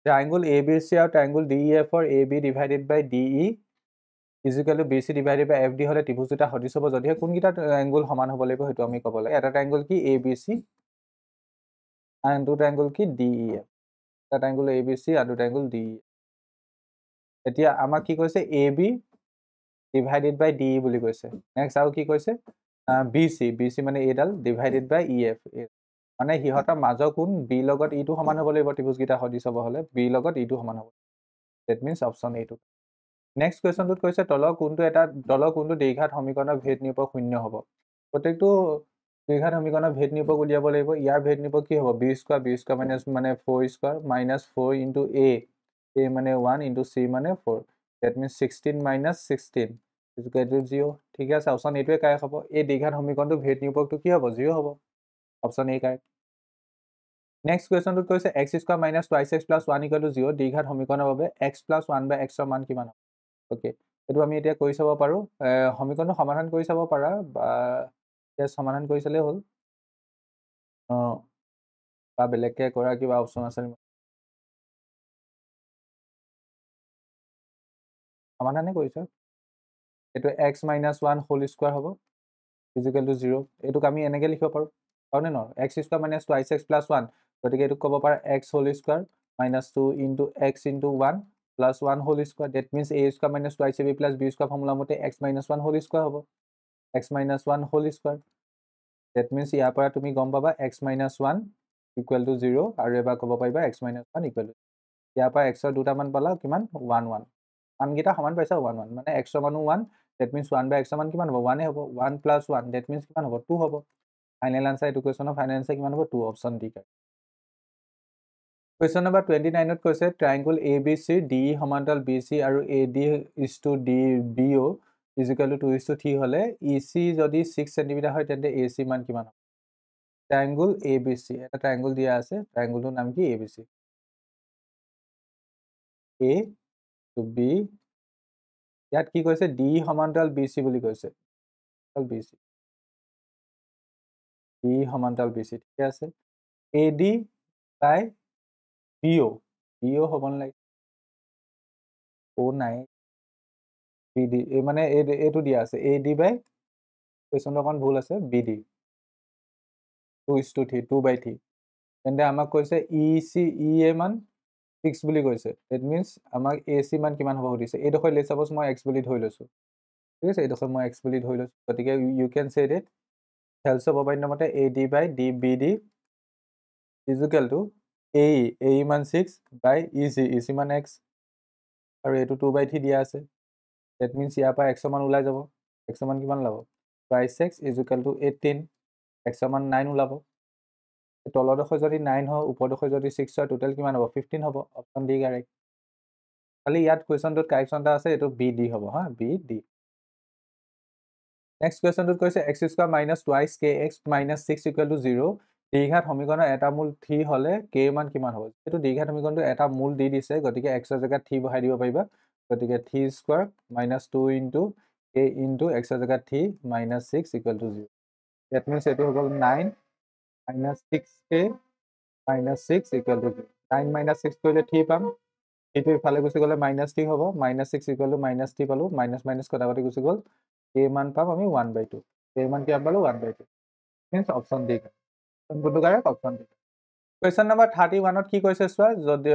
ট্ৰাইংগুল এ বি চি আৰু ট্ৰাইংগুল ডি ই এফৰ A B divided by D E equal to B C divided by F D হ'লে ত্ৰিভুজ দুটা সদৃশ হ'ব যদিহে কোনকেইটা ট্ৰাইংগুল সমান হ'ব লাগিব সেইটো আমি ক'ব লাগে এটা ট্ৰাইংগুল কি এ বি চি আনটো ট্ৰাইংগুল কি ডি ই এফ এটা ট্ৰাইংগুল এ বি চি আনটো ট্ৰাইংগুল ডি ই এতিয়া আমাক কি কৈছে এ বি ডিভাইডেড বাই ডি ই বুলি কৈছে নেক্সট আৰু কি কৈছে বি চি মানে এইডাল ডিভাইডেড বাই ই এফ মানে সিহঁতৰ মাজৰ কোণ বি লগত ইটো সমান হ'ব লাগিব ত্ৰিভুজকেইটা সদৃশ হ'ব হ'লে বি লগত ইটো সমান হ'ব ডেট মিনছ অপশ্যন এইটো নেক্সট কুৱেশ্যনটোত কৈছে তলৰ কোনটো দ্বিঘাত সমীকৰণৰ ভেদ নিৰূপক শূন্য হ'ব প্ৰত্যেকটো দ্বিঘাত সমীকৰণৰ ভেদ নিৰূপক উলিয়াব লাগিব ইয়াৰ ভেদ নিৰূপক কি হ'ব বি স্কুৱাৰ মানে 4 স্কুৱাৰ মাইনাছ 4 ইনটু এ মানে 1 ইনটু চি মানে 4 that means 16 minus 16 equal to 0 ঠিকে আছে অপশ্যন এইটোৱে কাৰেক্ট হ'ব এই দ্বিঘাত সমীকৰণটো ভেদ নিৰূপকটো কি হ'ব 0 হ'ব অপশ্যন এ কাৰেক্ট নেক্সট কুৱেশ্যনটোত কৈছে x square minus twice x plus 1 equal to 0 দ্বিঘাত সমীকৰণৰ বাবে এক্স প্লাছ 1 বাই এক্সৰ মান কিমান হ'ব অ'কে এইটো আমি এতিয়া কৰি চাব পাৰোঁ সমীকৰণটো সমাধান কৰি চাব পাৰা বা সমাধান কৰি চালেই হ'ল বা বেলেগকৈ কৰা কিবা অপশ্যন আছে সমাধানে কৰিছে এইটো এক্স মাইনাছ 1 হোল স্কুৱাৰ হ'ব ইকুৱেল টু 0 এইটোক আমি এনেকৈ লিখিব পাৰোঁ হয়নে নহয় x square minus twice x plus 1 গতিকে এইটোক ক'ব পাৰা x whole square minus 2 into x into 1 plus 1 whole square that means A square minus twice A B plus B square formula মতে এক্স মাইনাছ 1 হোল স্কুৱাৰ হ'ব x minus 1 whole square that means ইয়াৰ পৰা তুমি গম পাবা x minus 1 equal to 0 আৰু এবাৰ ক'ব পাৰিবা এক্স মাইনাছ 1 ইকুৱেল টু ইয়াৰ পৰা এক্সৰ দুটামান পালা কিমান 1 1 মানকেইটা সমান পাইছা 1 1 মানে এক্সৰ মানো 1 ডেট মিনছ 1 বাই এক্সৰ মান কিমান হ'ব 1 হ'ব 1 প্লাছ 1 ডেট মিনছ কিমান হ'ব 2 হ'ব ফাইনেল আনচাৰ এইটো কুৱেশ্যনৰ ফাইনেল আনচাৰ কিমান হ'ব 2 অপশ্যন ডি কুৱেশ্যন নম্বৰ 29ত কৈছে triangle A B C D E সমান্তৰাল বি চি আৰু A D is to D B অ' ইকুৱেল টু 2:3 হ'লে ই চি যদি 6 চেণ্টিমিটাৰ হয় তেন্তে এ চি মান কিমান হ'ব ট্ৰাইংগুল এ বি চি এটা ট্ৰাইংগুল দিয়া আছে ট্ৰাইংগুলটোৰ নাম কি এ বি চি এ টু বি ইয়াত কি কৈছে ডি সমান্তৰাল বি চি বুলি কৈছে বি চি ডি সমান্তৰাল বি চি ঠিকে আছে এ ডি বাই বি অ' হ'ব নালাগে অ' নাই বি ডি এই মানে এইটো দিয়া আছে এ ডি বাই কুৱেশ্যনটো অকণ ভুল আছে বি ডি 2:3 2/3 তেন্তে আমাক কৈছে ই চি ই এ মান 6 বুলি কৈছে ডেট মিনছ আমাক এ চি মান কিমান হ'ব সুধিছে এইডোখৰ লেট ছাপ'জ মই এক্স বুলি ধৰি লৈছোঁ ঠিক আছে এইডোখৰ মই এক্স বুলি ধৰি লৈছোঁ গতিকে ইউ কেন চে ডেট হেল্ছ উপপাদ্য মতে A D by D B D equal to A মান 6 বাই ই চি মান এক্স আৰু এইটো 2/3 দিয়া আছে ডেট মিনছ ইয়াৰ পৰা এক্সৰ মান ওলাই যাব এক্সৰ মান কিমান ওলাব 2/6 ইকুৱেল টু 18 এক্সৰ মান 9 ওলাব তলৰডোখৰ যদি 9 হয় ওপৰডোখৰ যদি 6 হয় টোটেল কিমান হ'ব 15 হ'ব অপশ্যন ডি কাৰেক্ট খালি ইয়াত কুৱেশ্যনটোত কাৰেকশ্যন এটা আছে এইটো বি ডি হ'ব হা বি ডি নেক্সট কুৱেশ্যনটোত কৈছে x square minus twice kx minus 6 equal to 0 দ্বিঘাত সমীকৰণৰ এটা মূল 3 হ'লে k মান কিমান হ'ব? এইটো দ্বিঘাত সমীকৰণটো এটা মূল দি দিছে, গতিকে x ৰ জেগাত 3 বহাই দিব পাৰিবা। গতিকে 3 square minus 2 into k into x ৰ জেগাত 3 minus 6 equal to 0। That means এইটো হৈ গ'ল 9 minus 6k minus 6 equal to 0। 9 minus 6 কৰিলে 3 পাম। এইটো ইফালে গুচি গ'লে মাইনাছ 3 হ'ব। মাইনাছ 6 ইকুৱেল টু মাইনাছ 3 পালোঁ। মাইনাছ মাইনাছ কটাকটি গুচি গ'ল। k মান পাম আমি 1/2। k মান কিমান পালোঁ? 1/2। Means option D. কোনটো correct? Option D. Question number 31ত কি কৈছে চোৱা, যদি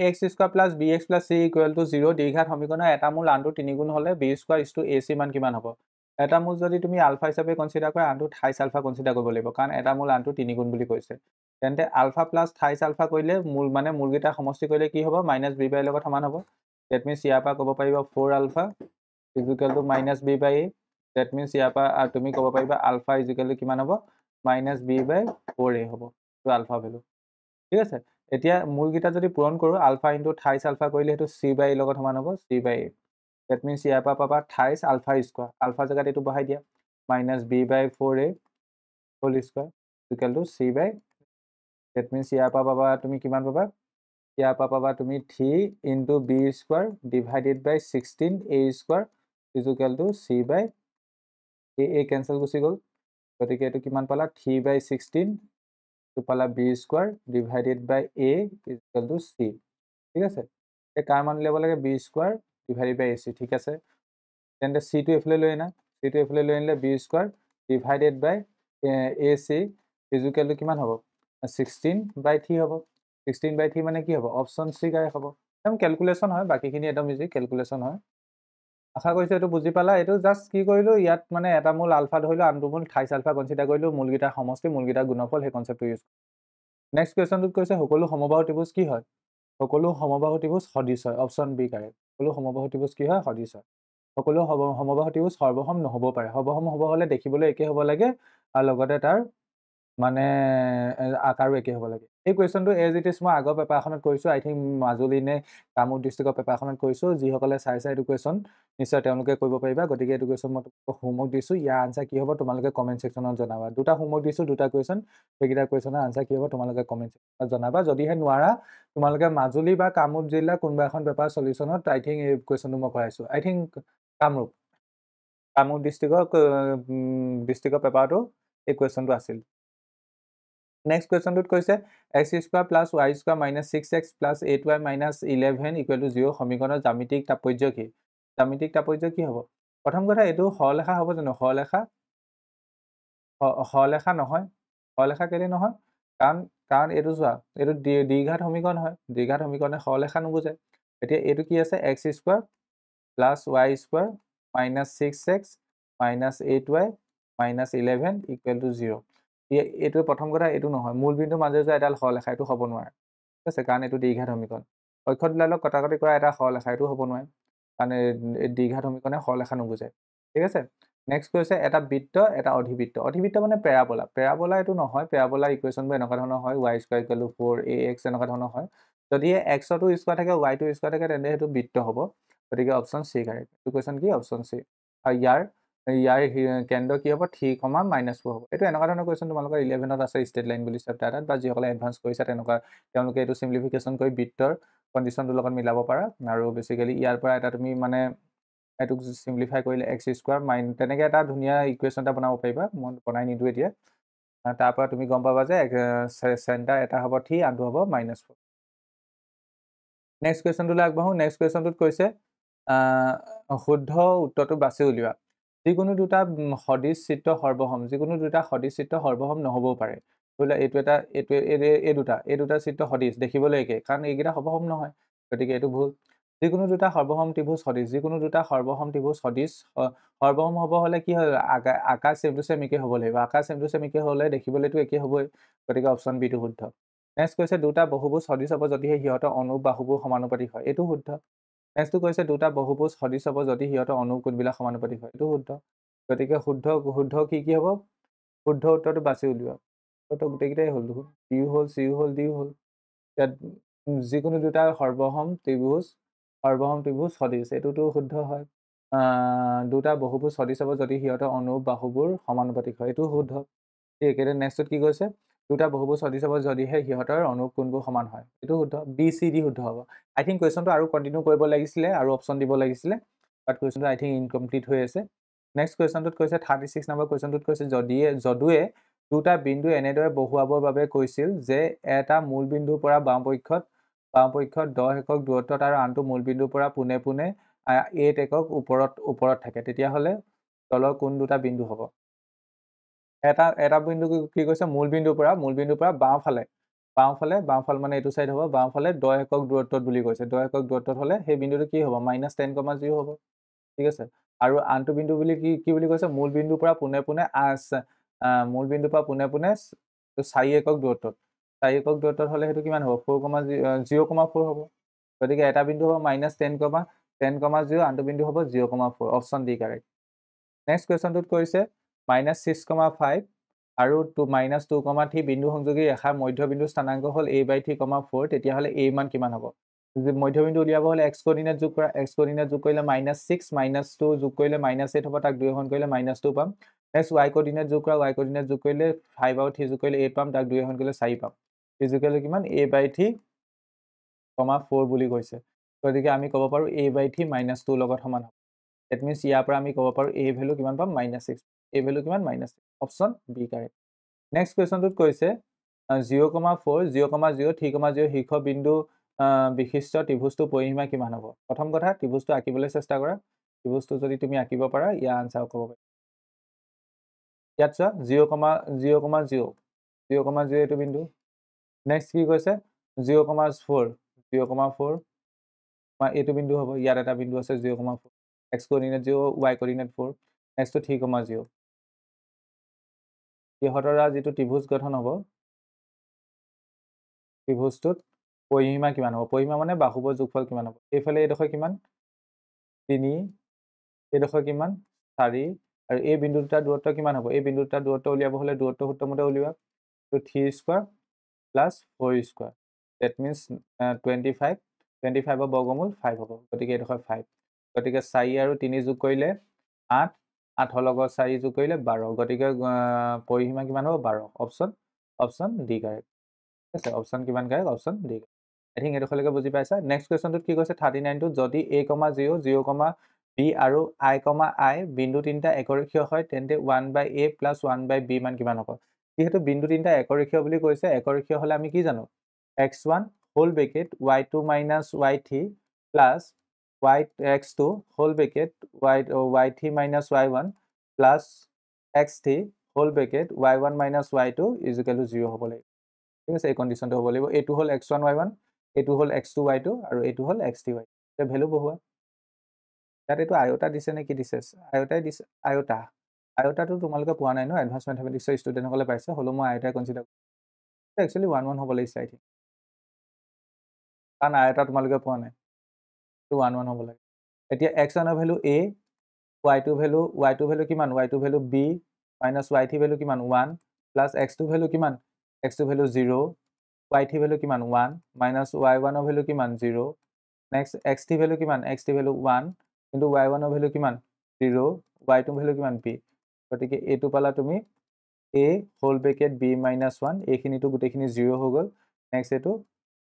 ax square plus bx plus c equal to 0 দ্বিঘাত সমীকৰণৰ এটা মূল আনটো 3 গুণ হ'লে b square is to ac মান কিমান হ'ব? এটা মূল যদি তুমি আলফা হিচাপে কনচিডাৰ কৰা, আনটো থাইছ আলফা কনচিডাৰ কৰিব লাগিব, কাৰণ এটা মূল আনটো 3 গুণ বুলি কৈছে। তেন্তে আলফা প্লাছ থাইছ আলফা কৰিলে মূল মানে মূলকেইটা সমষ্টি কৰিলে কি হ'ব? মাইনাছ বি বাই লগত সমান হ'ব। ডেট মিনছ ইয়াৰ পৰা ক'ব পাৰিবা 4 alpha equal to minus B by A. That means ইয়াৰ পৰা তুমি ক'ব পাৰিবা আলফা ইকুৱেল টু কিমান হ'ব? মাইনাছ বি বাই 4a হ'ব। এইটো আলফা ভেলু। ঠিক আছে। এতিয়া মূলকেইটা যদি পূৰণ কৰোঁ, আলফা ইনটু থাইছ আলফা কৰিলে সেইটো চি বাই এ লগত সমান হ'ব, C by A. That means ইয়াৰ পৰা পাবা থাইছ আলফা স্কোৱাৰ, আলফা জেগাত এইটো বহাই দিয়া, minus B by 4a whole square equal to C by. That means ইয়াৰ পৰা পাবা তুমি কিমান পাবা? ইয়াৰ পৰা পাবা তুমি 3 into B square divided by 16a square equal to C by A cancel গুচি গ'ল। গতিকে এইটো কিমান পালা? 3/16 পালা B square divided by A equal to C. ঠিক আছে। এই কাৰ মান উলিয়াব লাগে? B square divided by A C. ঠিক আছে। তেন্তে চিটো এইফালে লৈ আনা, চিটো এইফালে লৈ আনিলে B square divided by A C equal to কিমান হ'ব? 16/3 হ'ব। 16/3 মানে কি হ'ব? অপশ্যন চি কাৰেক্ট হ'ব। একদম কেলকুলেশ্যন হয়, বাকীখিনি একদম ইজি কেলকুলেশ্যন হয়। আশা কৰিছোঁ এইটো বুজি পালা। এইটো জাষ্ট কি কৰিলোঁ, ইয়াত মানে এটা মূল আলফা ধৰিলোঁ, আনটো মূল থাইছ আলফা কনচিডাৰ কৰিলোঁ, মূলকেইটাৰ সমষ্টি, মূলকেইটাৰ গুণফল, সেই কনচেপ্টটো ইউজ। নেক্সট কুৱেশ্যনটোত কৈছে সকলো সমবাহু ত্ৰিভুজ কি হয়? সকলো সমবাহু ত্ৰিভুজ সদিশ হয়। Option B correct. সকলো সমবাহু ত্ৰিভুজ কি হয়? সদিশ হয়। সকলো সমবাহু ত্ৰিভুজ সৰ্বসম নহ'ব পাৰে। সৰ্বসম হ'ব হ'লে দেখিবলৈ একে হ'ব লাগে আৰু লগতে তাৰ মানে আকাৰো একে হ'ব লাগে। এই কুৱেশ্যনটো এজ ইট ইজ মই আগৰ পেপাৰখনত কৰিছোঁ, আই থিংক মাজুলী নে কামৰূপ ডিষ্ট্ৰিক্টৰ পেপাৰখনত কৰিছোঁ। যিসকলে চাইছে এইটো কুৱেশ্যন নিশ্চয় তেওঁলোকে কৰিব পাৰিবা। গতিকে এইটো কুৱেশ্যন মই হোমৱৰ্ক দিছোঁ। ইয়াৰ আনচাৰ কি হ'ব তোমালোকে কমেণ্ট ছেকশ্যনত জনাবা। দুটা হোমৱৰ্ক দিছোঁ, দুটা কুৱেশ্যন। সেইকেইটা কুৱেশ্যনৰ আনচাৰ কি হ'ব তোমালোকে কমেণ্ট ছেকশ্যনত জনাবা। যদিহে নোৱাৰা, তোমালোকে মাজুলী বা কামৰূপ জিলাৰ কোনোবা এখন পেপাৰ চলিউশ্যনত আই থিংক এই কুৱেশ্যনটো মই কৰাইছোঁ। আই থিংক কামৰূপ ডিষ্ট্ৰিক্টৰ পেপাৰটো এই কুৱেশ্যনটো আছিল। নেক্সট কুৱেশ্যনটোত কৈছে x square plus Y square minus 6x plus 8y minus 11 equal to 0 সমীকৰণৰ জ্যামিতিক তাৎপৰ্য কি? জ্যামিতিক তাৎপৰ্য কি হ'ব? প্ৰথম কথা, এইটো সৰলৰেখা হ'ব জানো? সৰলৰেখা নহয়। সৰলৰেখা কেলৈ নহয়? কাৰণ এইটো চোৱা, এইটো দ্বিঘাত সমীকৰণ হয়। দ্বিঘাত সমীকৰণে সৰলৰেখা নুবুজায়। এতিয়া এইটো কি আছে? X square plus Y square minus 6x minus 8y minus 11 equal to 0। এইটো প্ৰথম কথা, এইটো নহয়। মূল বিন্দুৰ মাজে যে এডাল সৰলৰেখা, এইটো হ'ব নোৱাৰে। ঠিক আছে, কাৰণ এইটো দ্বিঘাত সমীকৰণ। অক্ষৰবিলাকক কটাকটি কৰা এটা সৰলৰেখা, এইটো হ'ব নোৱাৰে, কাৰণ এই দ্বিঘাত সমীকৰণে সৰলৰেখা নুবুজায়। ঠিক আছে। নেক্সট কৈছে এটা বৃত্ত, এটা অধিবৃত্ত। অধিবৃত্ত মানে পেৰাবোলা। পেৰাবোলা এইটো নহয়। পেৰাবোলা ইকুৱেশ্যনবোৰ এনেকুৱা ধৰণৰ হয়, y square equal two 4ax এনেকুৱা ধৰণৰ হয়। যদি এক্সটো স্কোৱাৰ থাকে, ৱাইটো স্কোৱাৰ থাকে, তেন্তে সেইটো বৃত্ত হ'ব। গতিকে অপশ্যন চি কাৰেক্ট। এইটো কুৱেশ্যন কি? Option C. আৰু ইয়াৰ কেন্দ্ৰ কি হ'ব? 3,-4 হ'ব। এইটো এনেকুৱা ধৰণৰ কুৱেশ্যন তোমালোকৰ 11ত আছে, ষ্টেট লাইন বুলি চেপ্টাৰ এটাত, বা যিসকলে এডভান্স কৰিছে তেওঁলোকে এইটো চিম্পলিফিকেশ্যন কৰি বৃত্তৰ কণ্ডিশ্যনটোৰ লগত মিলাব পাৰা। আৰু বেচিকেলি ইয়াৰ পৰা এটা তুমি মানে এইটোক চিম্পলিফাই কৰিলে এক্স স্কোৱাৰ তেনেকৈ এটা ধুনীয়া ইকুৱেশ্যন এটা বনাব পাৰিবা। মই বনাই নিদিওঁ এতিয়া। তাৰ পৰা তুমি গম পাবা যে চেণ্টাৰ এটা হ'ব 3, আনটো হ'ব -4। নেক্সট কুৱেশ্যনটোলৈ আগবাঢ়োঁ। নেক্সট কুৱেশ্যনটোত কৈছে শুদ্ধ উত্তৰটো বাছি উলিওৱা। যিকোনো দুটা সদিশ চিত্ৰ সৰ্বসম, যিকোনো দুটা সদিশ চিত্ৰ সৰ্বসম নহ'বও পাৰে। ধৰি লোৱা এই দুটা চিত্ৰ সদিশ, দেখিবলৈ একে, কাৰণ এইকেইটা সৰ্বসম নহয়। গতিকে এইটো ভুল। যিকোনো দুটা সৰ্বসম ত্ৰিভুজ সদিশ, যিকোনো দুটা সৰ্বসম ত্ৰিভুজ সদিশ সৰ্বসম হ'ব হ'লে কি হয়? আকাৰ ছেম টু ছেম একে হ'ব লাগিব। আকাৰ ছেম টু ছেম একে হ'লে দেখিবলৈতো একে হ'বই। গতিকে অপশ্যন বিটো শুদ্ধ। নেক্সট কৈছে দুটা বহুভুজ সদিশ হ'ব যদিহে সিহঁতৰ অনুপ বাহুবোৰ সমানুপাতিক হয়। এইটো শুদ্ধ। নেক্সটটো কৈছে দুটা বহুভুজ সদিশ হ'ব যদি সিহঁতৰ অনুপ কোণবিলাক সমানুপাতিক হয়। এইটো শুদ্ধ। গতিকে শুদ্ধ কি হ'ব? শুদ্ধ উত্তৰটো বাছি উলিওৱা। গোটেইকেইটাই হ'ল দেখোন। ইউ হ'ল, চিউ হ'ল, ডিউ হ'ল। ইয়াত যিকোনো দুটা সৰ্বসম ত্ৰিভুজ সদিশ, এইটোতো শুদ্ধ হয়। দুটা বহুভুজ সদৃশ হ'ব যদি সিহঁতৰ অনুৰূপ বাহুবোৰ সমানুপাতিক হয়। এইটো শুদ্ধ। ঠিক একেদৰে নেক্সটত কি কৈছে? দুটা বহুভুজ সদৃশ হ'ব যদিহে সিহঁতৰ অনুৰূপ কোণবোৰ সমান হয়। এইটো শুদ্ধ। বি চি ডি শুদ্ধ হ'ব। আই থিংক কুৱেশ্যনটো আৰু কণ্টিনিউ কৰিব লাগিছিলে আৰু অপশ্যন দিব লাগিছিলে, বাট কুৱেশ্যনটো আই থিংক ইনকমপ্লিট হৈ আছে। নেক্সট কুৱেশ্যনটোত কৈছে 36 নম্বৰ কুৱেশ্যনটোত কৈছে যদুৱে দুটা বিন্দু এনেদৰে বহুৱাবৰ বাবে কৈছিল যে এটা মূল বিন্দুৰ পৰা বাওঁপক্ষত 10 একক দূৰত্বত আৰু আনটো মূল বিন্দুৰ পৰা পোনে পোনে 8 একক ওপৰত থাকে, তেতিয়াহ'লে তলৰ কোন দুটা বিন্দু হ'ব? এটা বিন্দু কি কৈছে? মূল বিন্দুৰ পৰা বাওঁফালে মানে এইটো চাইড হ'ব, বাওঁফালে 10 একক দূৰত্বত বুলি কৈছে। 10 একক দূৰত্বত হ'লে সেই বিন্দুটো কি হ'ব? -10,0 হ'ব। ঠিক আছে। আৰু আনটো বিন্দু বুলি কি বুলি কৈছে? মূল বিন্দুৰ পৰা পোনে পোনে 4 একক দূৰত্বত। 4 একক দূৰত্বত হ'লে সেইটো কিমান হ'ব? 0,4 হ'ব। গতিকে এটা বিন্দু হ'ব -10,0, আনটো বিন্দু হ'ব 0,4। Option D correct. নেক্সট কুৱেশ্যনটোত কৈছে -6,5 আৰু -2,3 বিন্দু সংযোগী ৰেখাৰ মধ্যবিন্দু স্থানাংক হ'ল a/3,4, তেতিয়াহ'লে a মান কিমান হ'ব? মধ্যবিন্দু উলিয়াব হ'লে x কোঅৰ্ডিনেট যোগ কৰা। x কোঅৰ্ডিনেট যোগ কৰিলে -6, -2 যোগ কৰিলে -8 হ'ব, তাক 2 এখন কৰিলে -2 পাম। নেক্সট y কোঅৰ্ডিনেট যোগ কৰা। y কোঅৰ্ডিনেট যোগ কৰিলে 5 আৰু 3 যোগ কৰিলে 8 পাম, তাক 2 এখন কৰিলে 4 পাম। ইজিকেল কিমান? a/3,4 বুলি কৈছে। গতিকে আমি ক'ব পাৰোঁ a/3 -2 লগত সমান হ'ব। ডেট মিনছ ইয়াৰ পৰা আমি ক'ব পাৰোঁ a ভেলু কিমান পাম? -6। a ভেলু কিমান? -6। Option B correct. নেক্সট কুৱেশ্যনটোত কৈছে 0,4, 0,0, 3,0 শীৰ্ষ বিন্দু বিশিষ্ট ত্ৰিভুজটোৰ পৰিসীমা কিমান হ'ব? প্ৰথম কথা, ত্ৰিভুজটো আঁকিবলৈ চেষ্টা কৰা। ত্ৰিভুজটো যদি তুমি আঁকিব পাৰা, ইয়াৰ আনচাৰ ক'ব পাৰি। ইয়াত চোৱা 0,0 এইটো বিন্দু। নেক্সট কি কৈছে? 0,4 এইটো বিন্দু হ'ব। ইয়াত এটা বিন্দু আছে 0,4। x coordinate 0, y coordinate 4। নেক্সটটো 3,0। সিহঁতৰ দ্বাৰা যিটো ত্ৰিভুজ গঠন হ'ব, ত্ৰিভুজটোত পৰিসীমা কিমান হ'ব? পৰিসীমা মানে বাহুবোৰ যোগফল কিমান হ'ব? এইফালে এইডোখৰ কিমান? 3, এইডোখৰ কিমান? 4, আৰু এই বিন্দু দুটাৰ দূৰত্ব কিমান হ'ব? এই বিন্দু দুটাৰ দূৰত্ব উলিয়াব হ'লে দূৰত্ব সূত্ৰমতে উলিওৱা। তো 3 square plus 4 square. That means 25। 25ৰ বৰ্গমূল 5 হ'ব। গতিকে এইডোখৰ 5। গতিকে 4 আৰু 3 যোগ কৰিলে 8, 8ৰ লগত 4 যোগ কৰিলে 12। গতিকে পৰিসীমা কিমান হ'ব? 12। Option D correct. ঠিক আছে। অপশ্যন কিমান correct? Option D. I think এইডোখৰলৈকে বুজি পাইছা। নেক্সট কুৱেশ্যনটোত কি কৈছে? 39টোত যদি a, 0, 0, b আৰু i বিন্দু তিনিটা একৰেখীয় হয়, তেন্তে 1/a + 1/b মান কিমান হ'ব? যিহেতু বিন্দু তিনিটা একৰেখীয় বুলি কৈছে, একৰেখীয় হ'লে আমি কি জানো? x1 whole bracket y2 - y3 plus x2 whole bracket y3 - y1 plus x3 whole bracket y1 - y2 = 0 হ'ব লাগিব। ঠিক আছে। এই কণ্ডিশ্যনটো হ'ব লাগিব। এইটো হ'ল x1 y1, এইটো হ'ল x2 y2, আৰু এইটো হ'ল x3 y2। এতিয়া ভেলু বহুৱা। ইয়াত এইটো আয়তা দিছে নে কি দিছে? আয়তাই দিছে। আয়তাটো তোমালোকে পোৱা নাই ন? এডভান্স মেথমেটিক্সৰ ষ্টুডেণ্টসকলে পাইছে। হ'লেও মই আয়তাই কনচিডাৰ কৰিছোঁ। একচুৱেলি 1 হ'ব লাগিছিলে আই থিংক। কাৰণ আয়তা তোমালোকে পোৱা নাই। এইটো 1 হ'ব লাগে। এতিয়া x1 ৰ ভেলু a, y2 ভেলু কিমান? y2 value b minus y3 value কিমান? 1 প্লাছ x2 ভেলু কিমান? x2 ভেলু 0, y3 ভেলু কিমান? 1 মাইনাছ y1 ৰ ভেলু কিমান? 0। নেক্সট x3 ভেলু কিমান? x3 ভেলু 1, কিন্তু y1 ৰ ভেলু কিমান? 0, y2 ভেলু কিমান? b। গতিকে এইটো পালা তুমি a হোল ব্ৰেকেট b - 1, এইখিনিতো গোটেইখিনি 0 হৈ গ'ল। নেক্সট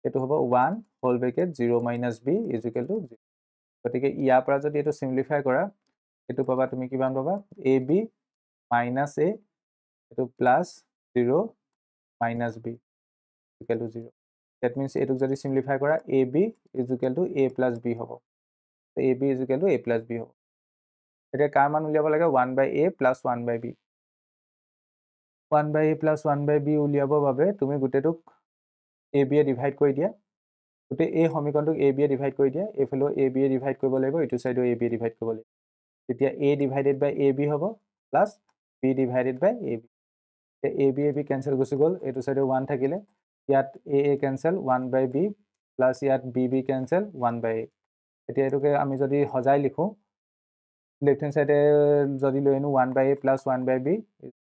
এইটো হ'ব 1 হোল ব্ৰেকেট 0 - b = 0। গতিকে ইয়াৰ পৰা যদি এইটো চিম্পলিফাই কৰা, এইটো পাবা তুমি কিমান পাবা? ab মাইনাছ a, এইটো plus 0 minus b = 0। That means এইটোক যদি চিম্পলিফাই কৰা, ab = a + b হ'ব। ab = a + b হ'ব। এতিয়া কাৰ মান উলিয়াব লাগে? 1/a + 1/b। 1/a + 1/b উলিয়াবৰ বাবে তুমি গোটেইটোক ab এ ডিভাইড কৰি দিয়া। গোটেই এই সমীকৰণটোক ab এ ডিভাইড কৰি দিয়া। এইফালেও ab এ ডিভাইড কৰিব লাগিব, এইটো চাইডেও ab এ ডিভাইড কৰিব লাগিব। তেতিয়া a ডিভাইডেড বাই ab হ'ব প্লাছ b ডিভাইডেড বাই ab। ab কেঞ্চেল গুচি গ'ল, এইটো চাইডে 1 থাকিলে। ইয়াত a কেঞ্চেল 1/b প্লাছ ইয়াত b কেঞ্চেল 1/a। এতিয়া এইটোকে আমি যদি সজাই লিখোঁ, লেফ্ট হেণ্ড চাইডে যদি লৈ আনো 1/a + 1/b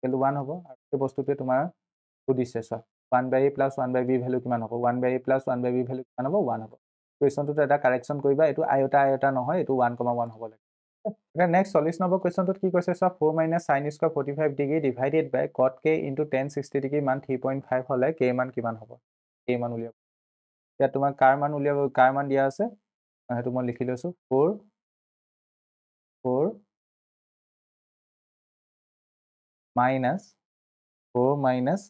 = 1 হ'ব। আৰু এই বস্তুটোৱে তোমাৰ সুধিছে চোৱা, 1/a + 1/b ভেলু কিমান হ'ব? 1/a + 1/b ভেলু কিমান হ'ব? 1 হ'ব। কুৱেশ্যনটোত এটা কাৰেকশ্যন কৰিবা, এইটো আয়তা নহয়, এইটো 1,1 হ'ব লাগে। এতিয়া নেক্সট 40 নম্বৰ কুৱেশ্যনটোত কি কৈছে চোৱা 4 minus sine square 45 degree divided by cot K into ten 60 degree মান 3.5 হ'লে কে মান কিমান হ'ব কে মান উলিয়াব ইয়াত তোমাৰ কাৰ মান উলিয়াব কাৰ মান দিয়া আছে সেইটো মই লিখি লৈছোঁ 4 minus 4 minus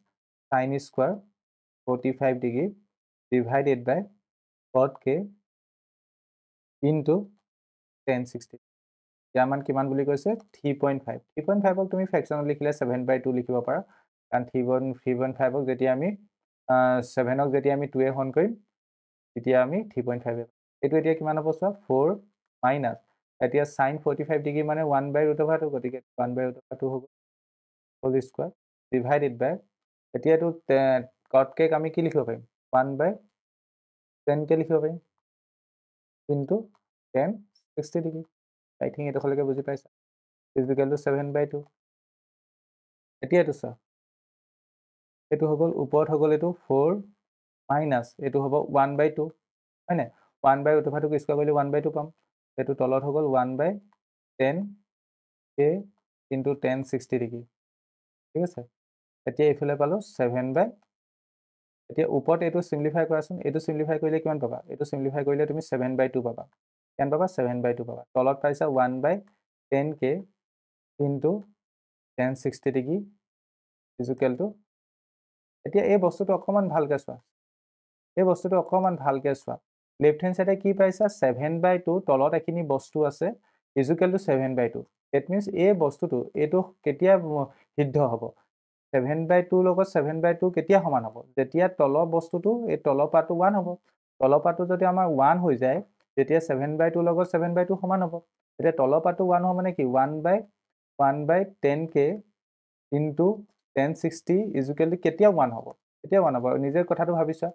sine square 45 degree divided by cot K into ten 60 ইয়াৰ মান কিমান বুলি কৈছে 3.5 3.5ক তুমি ফ্ৰেকশ্যনত লিখিলে 7/2 লিখিব পাৰা কাৰণ 3.5ক যেতিয়া আমি 7ক যেতিয়া আমি 2 হৰণ কৰিম তেতিয়া আমি 3.5 এইটো এতিয়া কিমান হ'ব চোৱা 4 মাইনাছ এতিয়া চাইন 45 ডিগ্ৰী মানে 1/√2 গতিকে 1/√2 হ'ব হোল স্কোৱাৰ ডিভাইডেড বাই এতিয়া এইটো কটকেক আমি কি লিখিব পাৰিম 1/10কে লিখিব পাৰিম ইনটু টেন 60 ডিগ্ৰী আই থিংক এইডোখৰলৈকে বুজি পাইছা ইজিকেল টু 7/2 এতিয়া এইটো চোৱা এইটো হৈ গ'ল ওপৰত হৈ গ'ল এইটো 4 মাইনাছ এইটো হ'ব 1/2 হয়নে 1/√2ক স্কোৱাৰ কৰিলে 1/2 পাম এইটো তলত হৈ গ'ল 1/10 ইনটু টেন 60 ডিগ্ৰী ঠিক আছে এতিয়া এইফালে পালোঁ 7/, এতিয়া ওপৰত এইটো চিম্প্লিফাই কৰাচোন এইটো চিম্প্লিফাই কৰিলে কিমান পাবা এইটো চিম্প্লিফাই কৰিলে তুমি 7/2 পাবা কিমান পাবা 7/2 পাবা তলত পাইছা 1/10 into ten 60 degree equal to এতিয়া এই বস্তুটো অকণমান ভালকৈ চোৱা লেফ্ট হেণ্ড চাইডে কি পাইছা 7/2 তলত এখিনি বস্তু আছে ইজিকেল টু 7/2 ডেট মিনছ এই বস্তুটো এইটো কেতিয়া সিদ্ধ হ'ব 7/2 লগত 7/2 কেতিয়া সমান হ'ব যেতিয়া তলৰ বস্তুটো এই তলৰ পাৰ্টটো 1 হ'ব তলৰ পাৰ্টটো যদি আমাৰ 1 হৈ যায় তেতিয়া 7/2 লগত 7/2 সমান হ'ব এতিয়া তলৰ পাৰ্টটো 1 হ'ব মানে কি 1/10 ইনটু টেন 60 ইজিকেল টু কেতিয়া 1 হ'ব কেতিয়া 1 হ'ব নিজে কথাটো ভাবিছা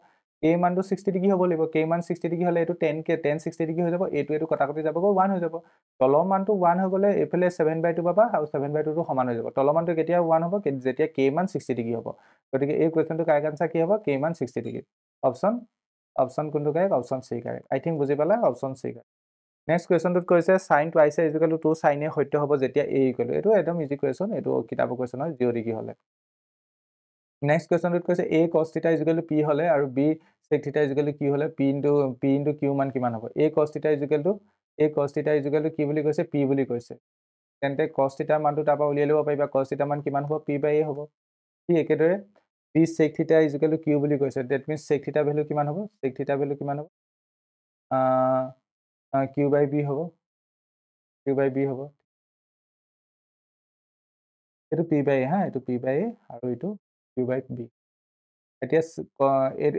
কে মানটো 60 ডিগ্ৰী হ'ব লাগিব কে মান 60 ডিগ্ৰী হ'লে এইটো 10 60 ডিগ্ৰী হৈ যাব এইটো কটাকটি যাবগৈ 1 হৈ যাব তলৰ মানটো 1 হৈ গ'লে এইফালে 7/2 পাবা আৰু 7/2টো সমান হৈ যাব তলৰ মানটো কেতিয়া 1 হ'ব যেতিয়া কে মান 60 ডিগ্ৰী হ'ব গতিকে এই কুৱেশ্যনটো কাৰেক্ট আনচাৰ কি হ'ব কে মান 60 ডিগ্ৰী অপশ্যন কোনটো কাৰেক্ট অপশ্যন চি কাৰেক্ট আই থিংক বুজি পালা অপশ্যন চি কাৰেক্ট নেক্সট কুৱেশ্যনটোত কৈছে চাইন টুৱাইচ ইজিকেল টু 2 চাইনে সত্য হ'ব যেতিয়া এ ইকুৱেল এইটো একদম ইজি কুৱেশ্যন এইটো কিতাপৰ কুৱেশ্যন হয় 0 ডিগ্ৰী হ'লে নেক্সট কুৱেশ্যনটোত কৈছে এ কছ থিটা ইজিকেল টু পি হ'লে আৰু বি চেক থিটা ইজিকেল টু কিউ হ'লে পি ইনটু কিউ মান কিমান হ'ব এ কছ থিটা ইজিকেল টু কি বুলি কৈছে পি বুলি কৈছে তেন্তে কছ থিটাৰ মানটো তাৰপৰা উলিয়াই ল'ব পাৰিবা কছ থিটাৰ মান কিমান হ'ব পি/এ হ'ব ঠিক একেদৰে বি চেক থিটা ইজিকেল টু কিউ বুলি কৈছে ডেট মিনছ চেক থিটা ভেলু কিমান হ'ব কিউ/বি হ'ব এইটো পি/এ হা এইটো পি/এ আৰু এইটো কিউ/বি এতিয়া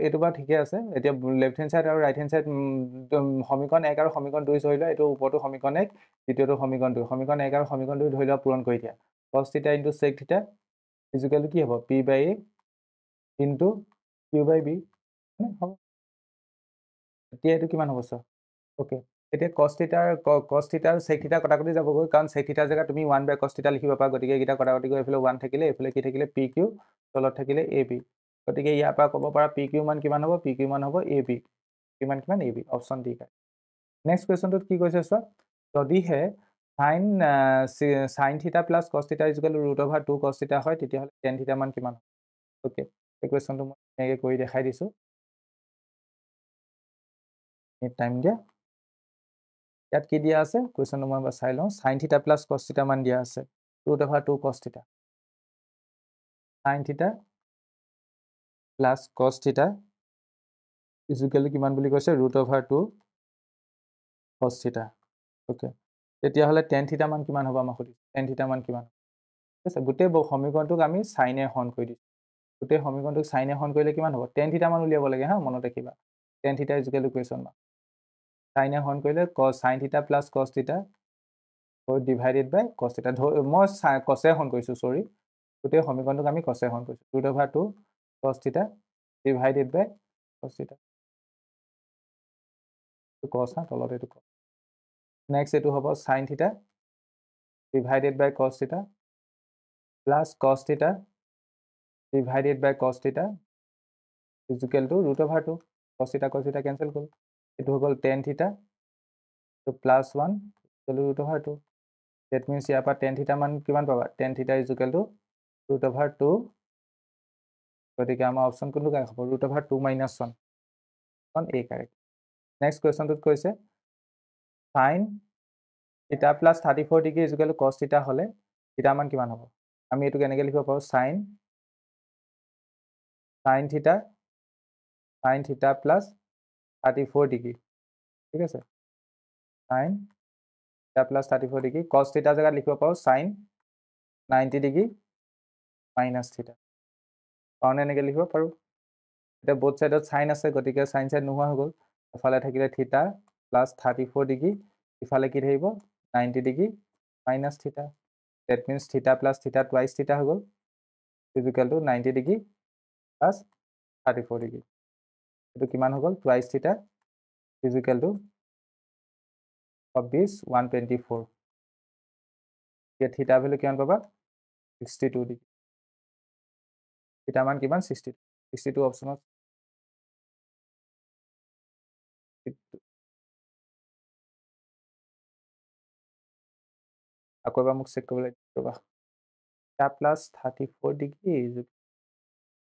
এইটো বাৰু ঠিকে আছে এতিয়া লেফ্ট হেণ্ড চাইড আৰু ৰাইট হেণ্ড চাইড সমীকৰণ 1 আৰু সমীকৰণ 2 ধৰি লোৱা এইটো ওপৰতো সমীকৰণ 1 দ্বিতীয়টো সমীকৰণ 2 সমীকৰণ 1 আৰু সমীকৰণ 2 ধৰি লোৱা পূৰণ কৰি দিয়া কছ থিটা ইনটু চেক থিটা ইজিকেল টু কি হ'ব পি/এ ইনটু কিউ/বি হ'ব এতিয়া এইটো কিমান হ'ব চোৱা অ'কে এতিয়া কছ থিটা আৰু চেক থিটা কটাকটি যাবগৈ কাৰণ চেক থিটাৰ জেগাত তুমি 1/cos থিটা লিখিব পাৰা গতিকে এইকেইটা কটাকটি গৈ এইফালে 1 থাকিলে এইফালে কি থাকিলে পি কিউ তলত থাকিলে এ বি গতিকে ইয়াৰ পৰা ক'ব পাৰা পি কিউ মান কিমান হ'ব পি কিউ মান হ'ব এ বি কিমান A B option D next কুৱেশ্যনটোত কি কৈছে চোৱা যদিহে চাইন থিটা প্লাছ কছ থিটা ইজিকেল টু √2 কছ থিটা হয় তেতিয়াহ'লে টেন থিটা মান কিমান অ'কে এই কুৱেশ্যনটো মই এনেকৈ কৰি দেখাই দিছোঁ টাইম দিয়া ইয়াত কি দিয়া আছে কুৱেশ্যনটো মই এবাৰ চাই লওঁ চাইন থিটা প্লাছ কছ থিটা মান দিয়া আছে √2 কছ থিটা চাইন থিটা প্লাছ কছ থিটা ইজিকেল টু কিমান বুলি কৈছে √2 কছ থিটা অ'কে তেতিয়াহ'লে টেন থিটা মান কিমান হ'ব আমাক সুধিছে টেন থিটা মান কিমান ঠিক আছে গোটেই সমীকৰণটোক আমি চাইনে হৰণ কৰি দিছোঁ গোটেই সমীকৰণটোক চাইনে হৰণ কৰিলে কিমান হ'ব টেন থিটা মান উলিয়াব লাগে হা মনত ৰাখিবা tan theta is equal to question mark চাইনে হৰণ কৰিলে চাইন থিটা প্লাছ কছ থিটা ডিভাইডেড বাই কছ থিটা মই কছে হৰণ কৰিছোঁ চৰি গোটেই সমীকৰণটোক আমি কছে হৰণ কৰিছোঁ √2 কছ থিটা ডিভাইডেড বাই কছ থিটা কছ হা তলত এইটো কছ নেক্সট এইটো হ'ব চাইন থিটা ডিভাইডেড বাই কছ থিটা প্লাছ কছ থিটা ডিভাইডেড বাই কছ থিটা ইজিকেল টু √2 কছ থিটা কেঞ্চেল হ'ল এইটো হৈ গ'ল tan theta plus 1 √2 date means ইয়াৰ পৰা টেন থিটা মান কিমান পাবা tan theta is equal two √2 গতিকে আমাৰ অপশ্যন কোনটো কাৰেক্ট হ'ব √2 - 1 অন এ কাৰেক্ট নেক্সট কুৱেশ্যনটোত কৈছে sine theta plus 34 degree is equal two কছ থিটা হ'লে থিটা মান কিমান হ'ব আমি এইটো কেনেকৈ লিখিব পাৰোঁ সাইন থিটা প্লাছ 34 ডিগ্ৰী ঠিক আছে সাইন থিটা প্লাছ 34 ডিগ্ৰী কছ থিটা জেগাত লিখিব পাৰোঁ সাইন 90 ডিগ্ৰী মাইনাছ থিটা কাৰণে এনেকৈ লিখিব পাৰোঁ এতিয়া বোথ ছাইডত সাইন আছে গতিকে সাইন সাইড নোহোৱা হৈ গ'ল এফালে থাকিলে থিটা প্লাছ 34 ডিগ্ৰী ইফালে কি থাকিব 90 ডিগ্ৰী মাইনাছ থিটা ডেট মিনছ থিটা প্লাছ থিটা টুৱাইছ থিটা হৈ গ'ল is equal two 90 degree plus 34 degree এইটো কিমান হৈ গ'ল twice theta is equal to 124 এতিয়া থিটা ভেলু কিমান পাবা 62 ডিগ্ৰী থিটা মান কিমান 62 অপশ্যনত আকৌ এবাৰ মোক চেক কৰিবলৈ ৰ'বা থিটা প্লাছ 34 ডিগ্ৰী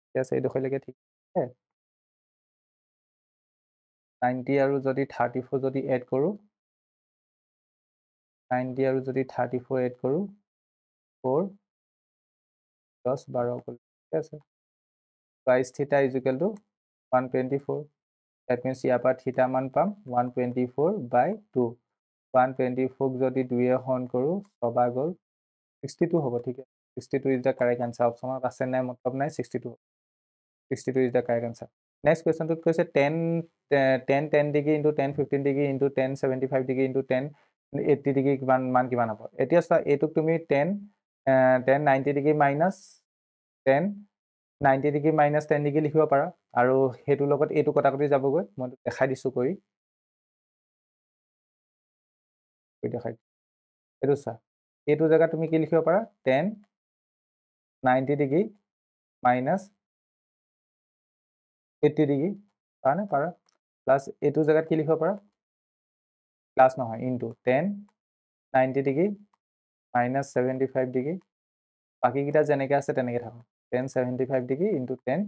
ঠিক আছে এইডোখৰলৈকে ঠিক আছে 90 আৰু যদি 34 যদি এড কৰোঁ 90 আৰু যদি 34 এড কৰোঁ 4 10 12 ঠিক আছে twice theta is equal to 124 that means ইয়াৰ পৰা থিটা মান পাম 124/2 124ক যদি 2য়ে হৰণ কৰোঁ ছবা গ'ল 62 হ'ব ঠিক আছে 62 ইজ দ্য কাৰেক্ট এনচাৰ অপশ্যনত আছে নাই মতলব নাই 62 is the correct answer next কুৱেশ্যনটোত কৈছে 10 degree into 10 15 degree into 10 75 degree into 10 80 degree মান কিমান হ'ব এতিয়া চোৱা এইটোক তুমি 10 90 degree minus 10 90 degree minus 10 degree লিখিব পাৰা আৰু সেইটোৰ লগত এইটো কটাকটি যাবগৈ মই দেখাই দিছোঁ কৰি দেখাই এইটো চোৱা এইটো জেগাত তুমি কি লিখিব পাৰা 10 90 ডিগ্ৰী মাইনাছ 80 ডিগ্ৰী পাৰা নে পাৰা প্লাছ এইটো জেগাত কি লিখিব পাৰা প্লাছ নহয় ইনটু 10 90 ডিগ্ৰী মাইনাছ 75 ডিগ্ৰী বাকীকেইটা যেনেকৈ আছে তেনেকৈ থাকক 10 75 ডিগ্ৰী ইনটু 10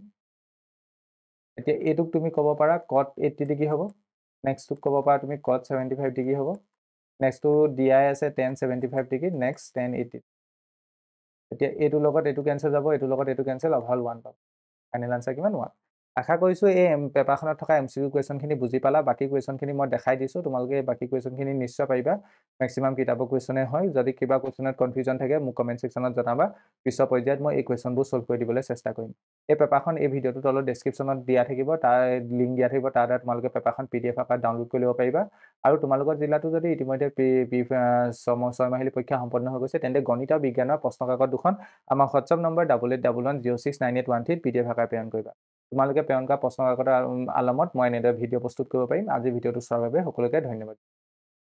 এতিয়া এইটোক তুমি ক'ব পাৰা কট 80 ডিগ্ৰী হ'ব নেক্সটটোক ক'ব পাৰা তুমি কট 75 ডিগ্ৰী হ'ব নেক্সটটো দিয়াই আছে 10 75 ডিগ্ৰী নেক্সট 10 80 এতিয়া এইটোৰ লগত এইটো কেঞ্চেল যাব এইটোৰ লগত এইটো কেঞ্চেল অভাল 1 পাব ফাইনেল আনচাৰ কিমান 1 আশা কৰিছোঁ এই পেপাৰখনত থকা MCQ কুৱেশ্যনখিনি বুজি পালা বাকী কুৱেশ্যনখিনি মই দেখাই দিছোঁ তোমালোকে এই বাকী কুৱেশ্যনখিনি নিশ্চয় পাৰিবা মেক্সিমাম কিতাপৰ কুৱেশ্যনে হয় যদি কিবা কুৱেশ্যনত কনফিউজন থাকে মোক কমেণ্ট ছেকশ্যনত জনাবা পিছৰ পৰ্যায়ত মই এই কুৱেশ্যনবোৰ ছল্ভ কৰি দিবলৈ চেষ্টা কৰিম এই পেপাৰখন এই ভিডিঅ'টোৰ তলত ডেছক্ৰিপশ্যনত দিয়া থাকিব তাৰ লিংক দিয়া থাকিব তাৰ দ্বাৰা তোমালোকে পেপাৰখন PDF আকাৰত ডাউনলোড কৰি ল'ব পাৰিবা আৰু তোমালোকৰ জিলাটো যদি ইতিমধ্যে 6 মাহিলী পৰীক্ষা সম্পন্ন হৈ গৈছে তেন্তে গণিত আৰু বিজ্ঞানৰ প্ৰশ্ন কাকত দুখন আমাৰ হোৱাটছআপ নম্বৰ 8811069813 PDF আকাৰে প্ৰেৰণ কৰিবা তোমালোকে প্ৰেৰণ কৰা প্ৰশ্ন কাকতৰ আলমত মই এনেদৰে ভিডিঅ' প্ৰস্তুত কৰিব পাৰিম আজি ভিডিঅ'টো চোৱাৰ বাবে সকলোকে ধন্যবাদ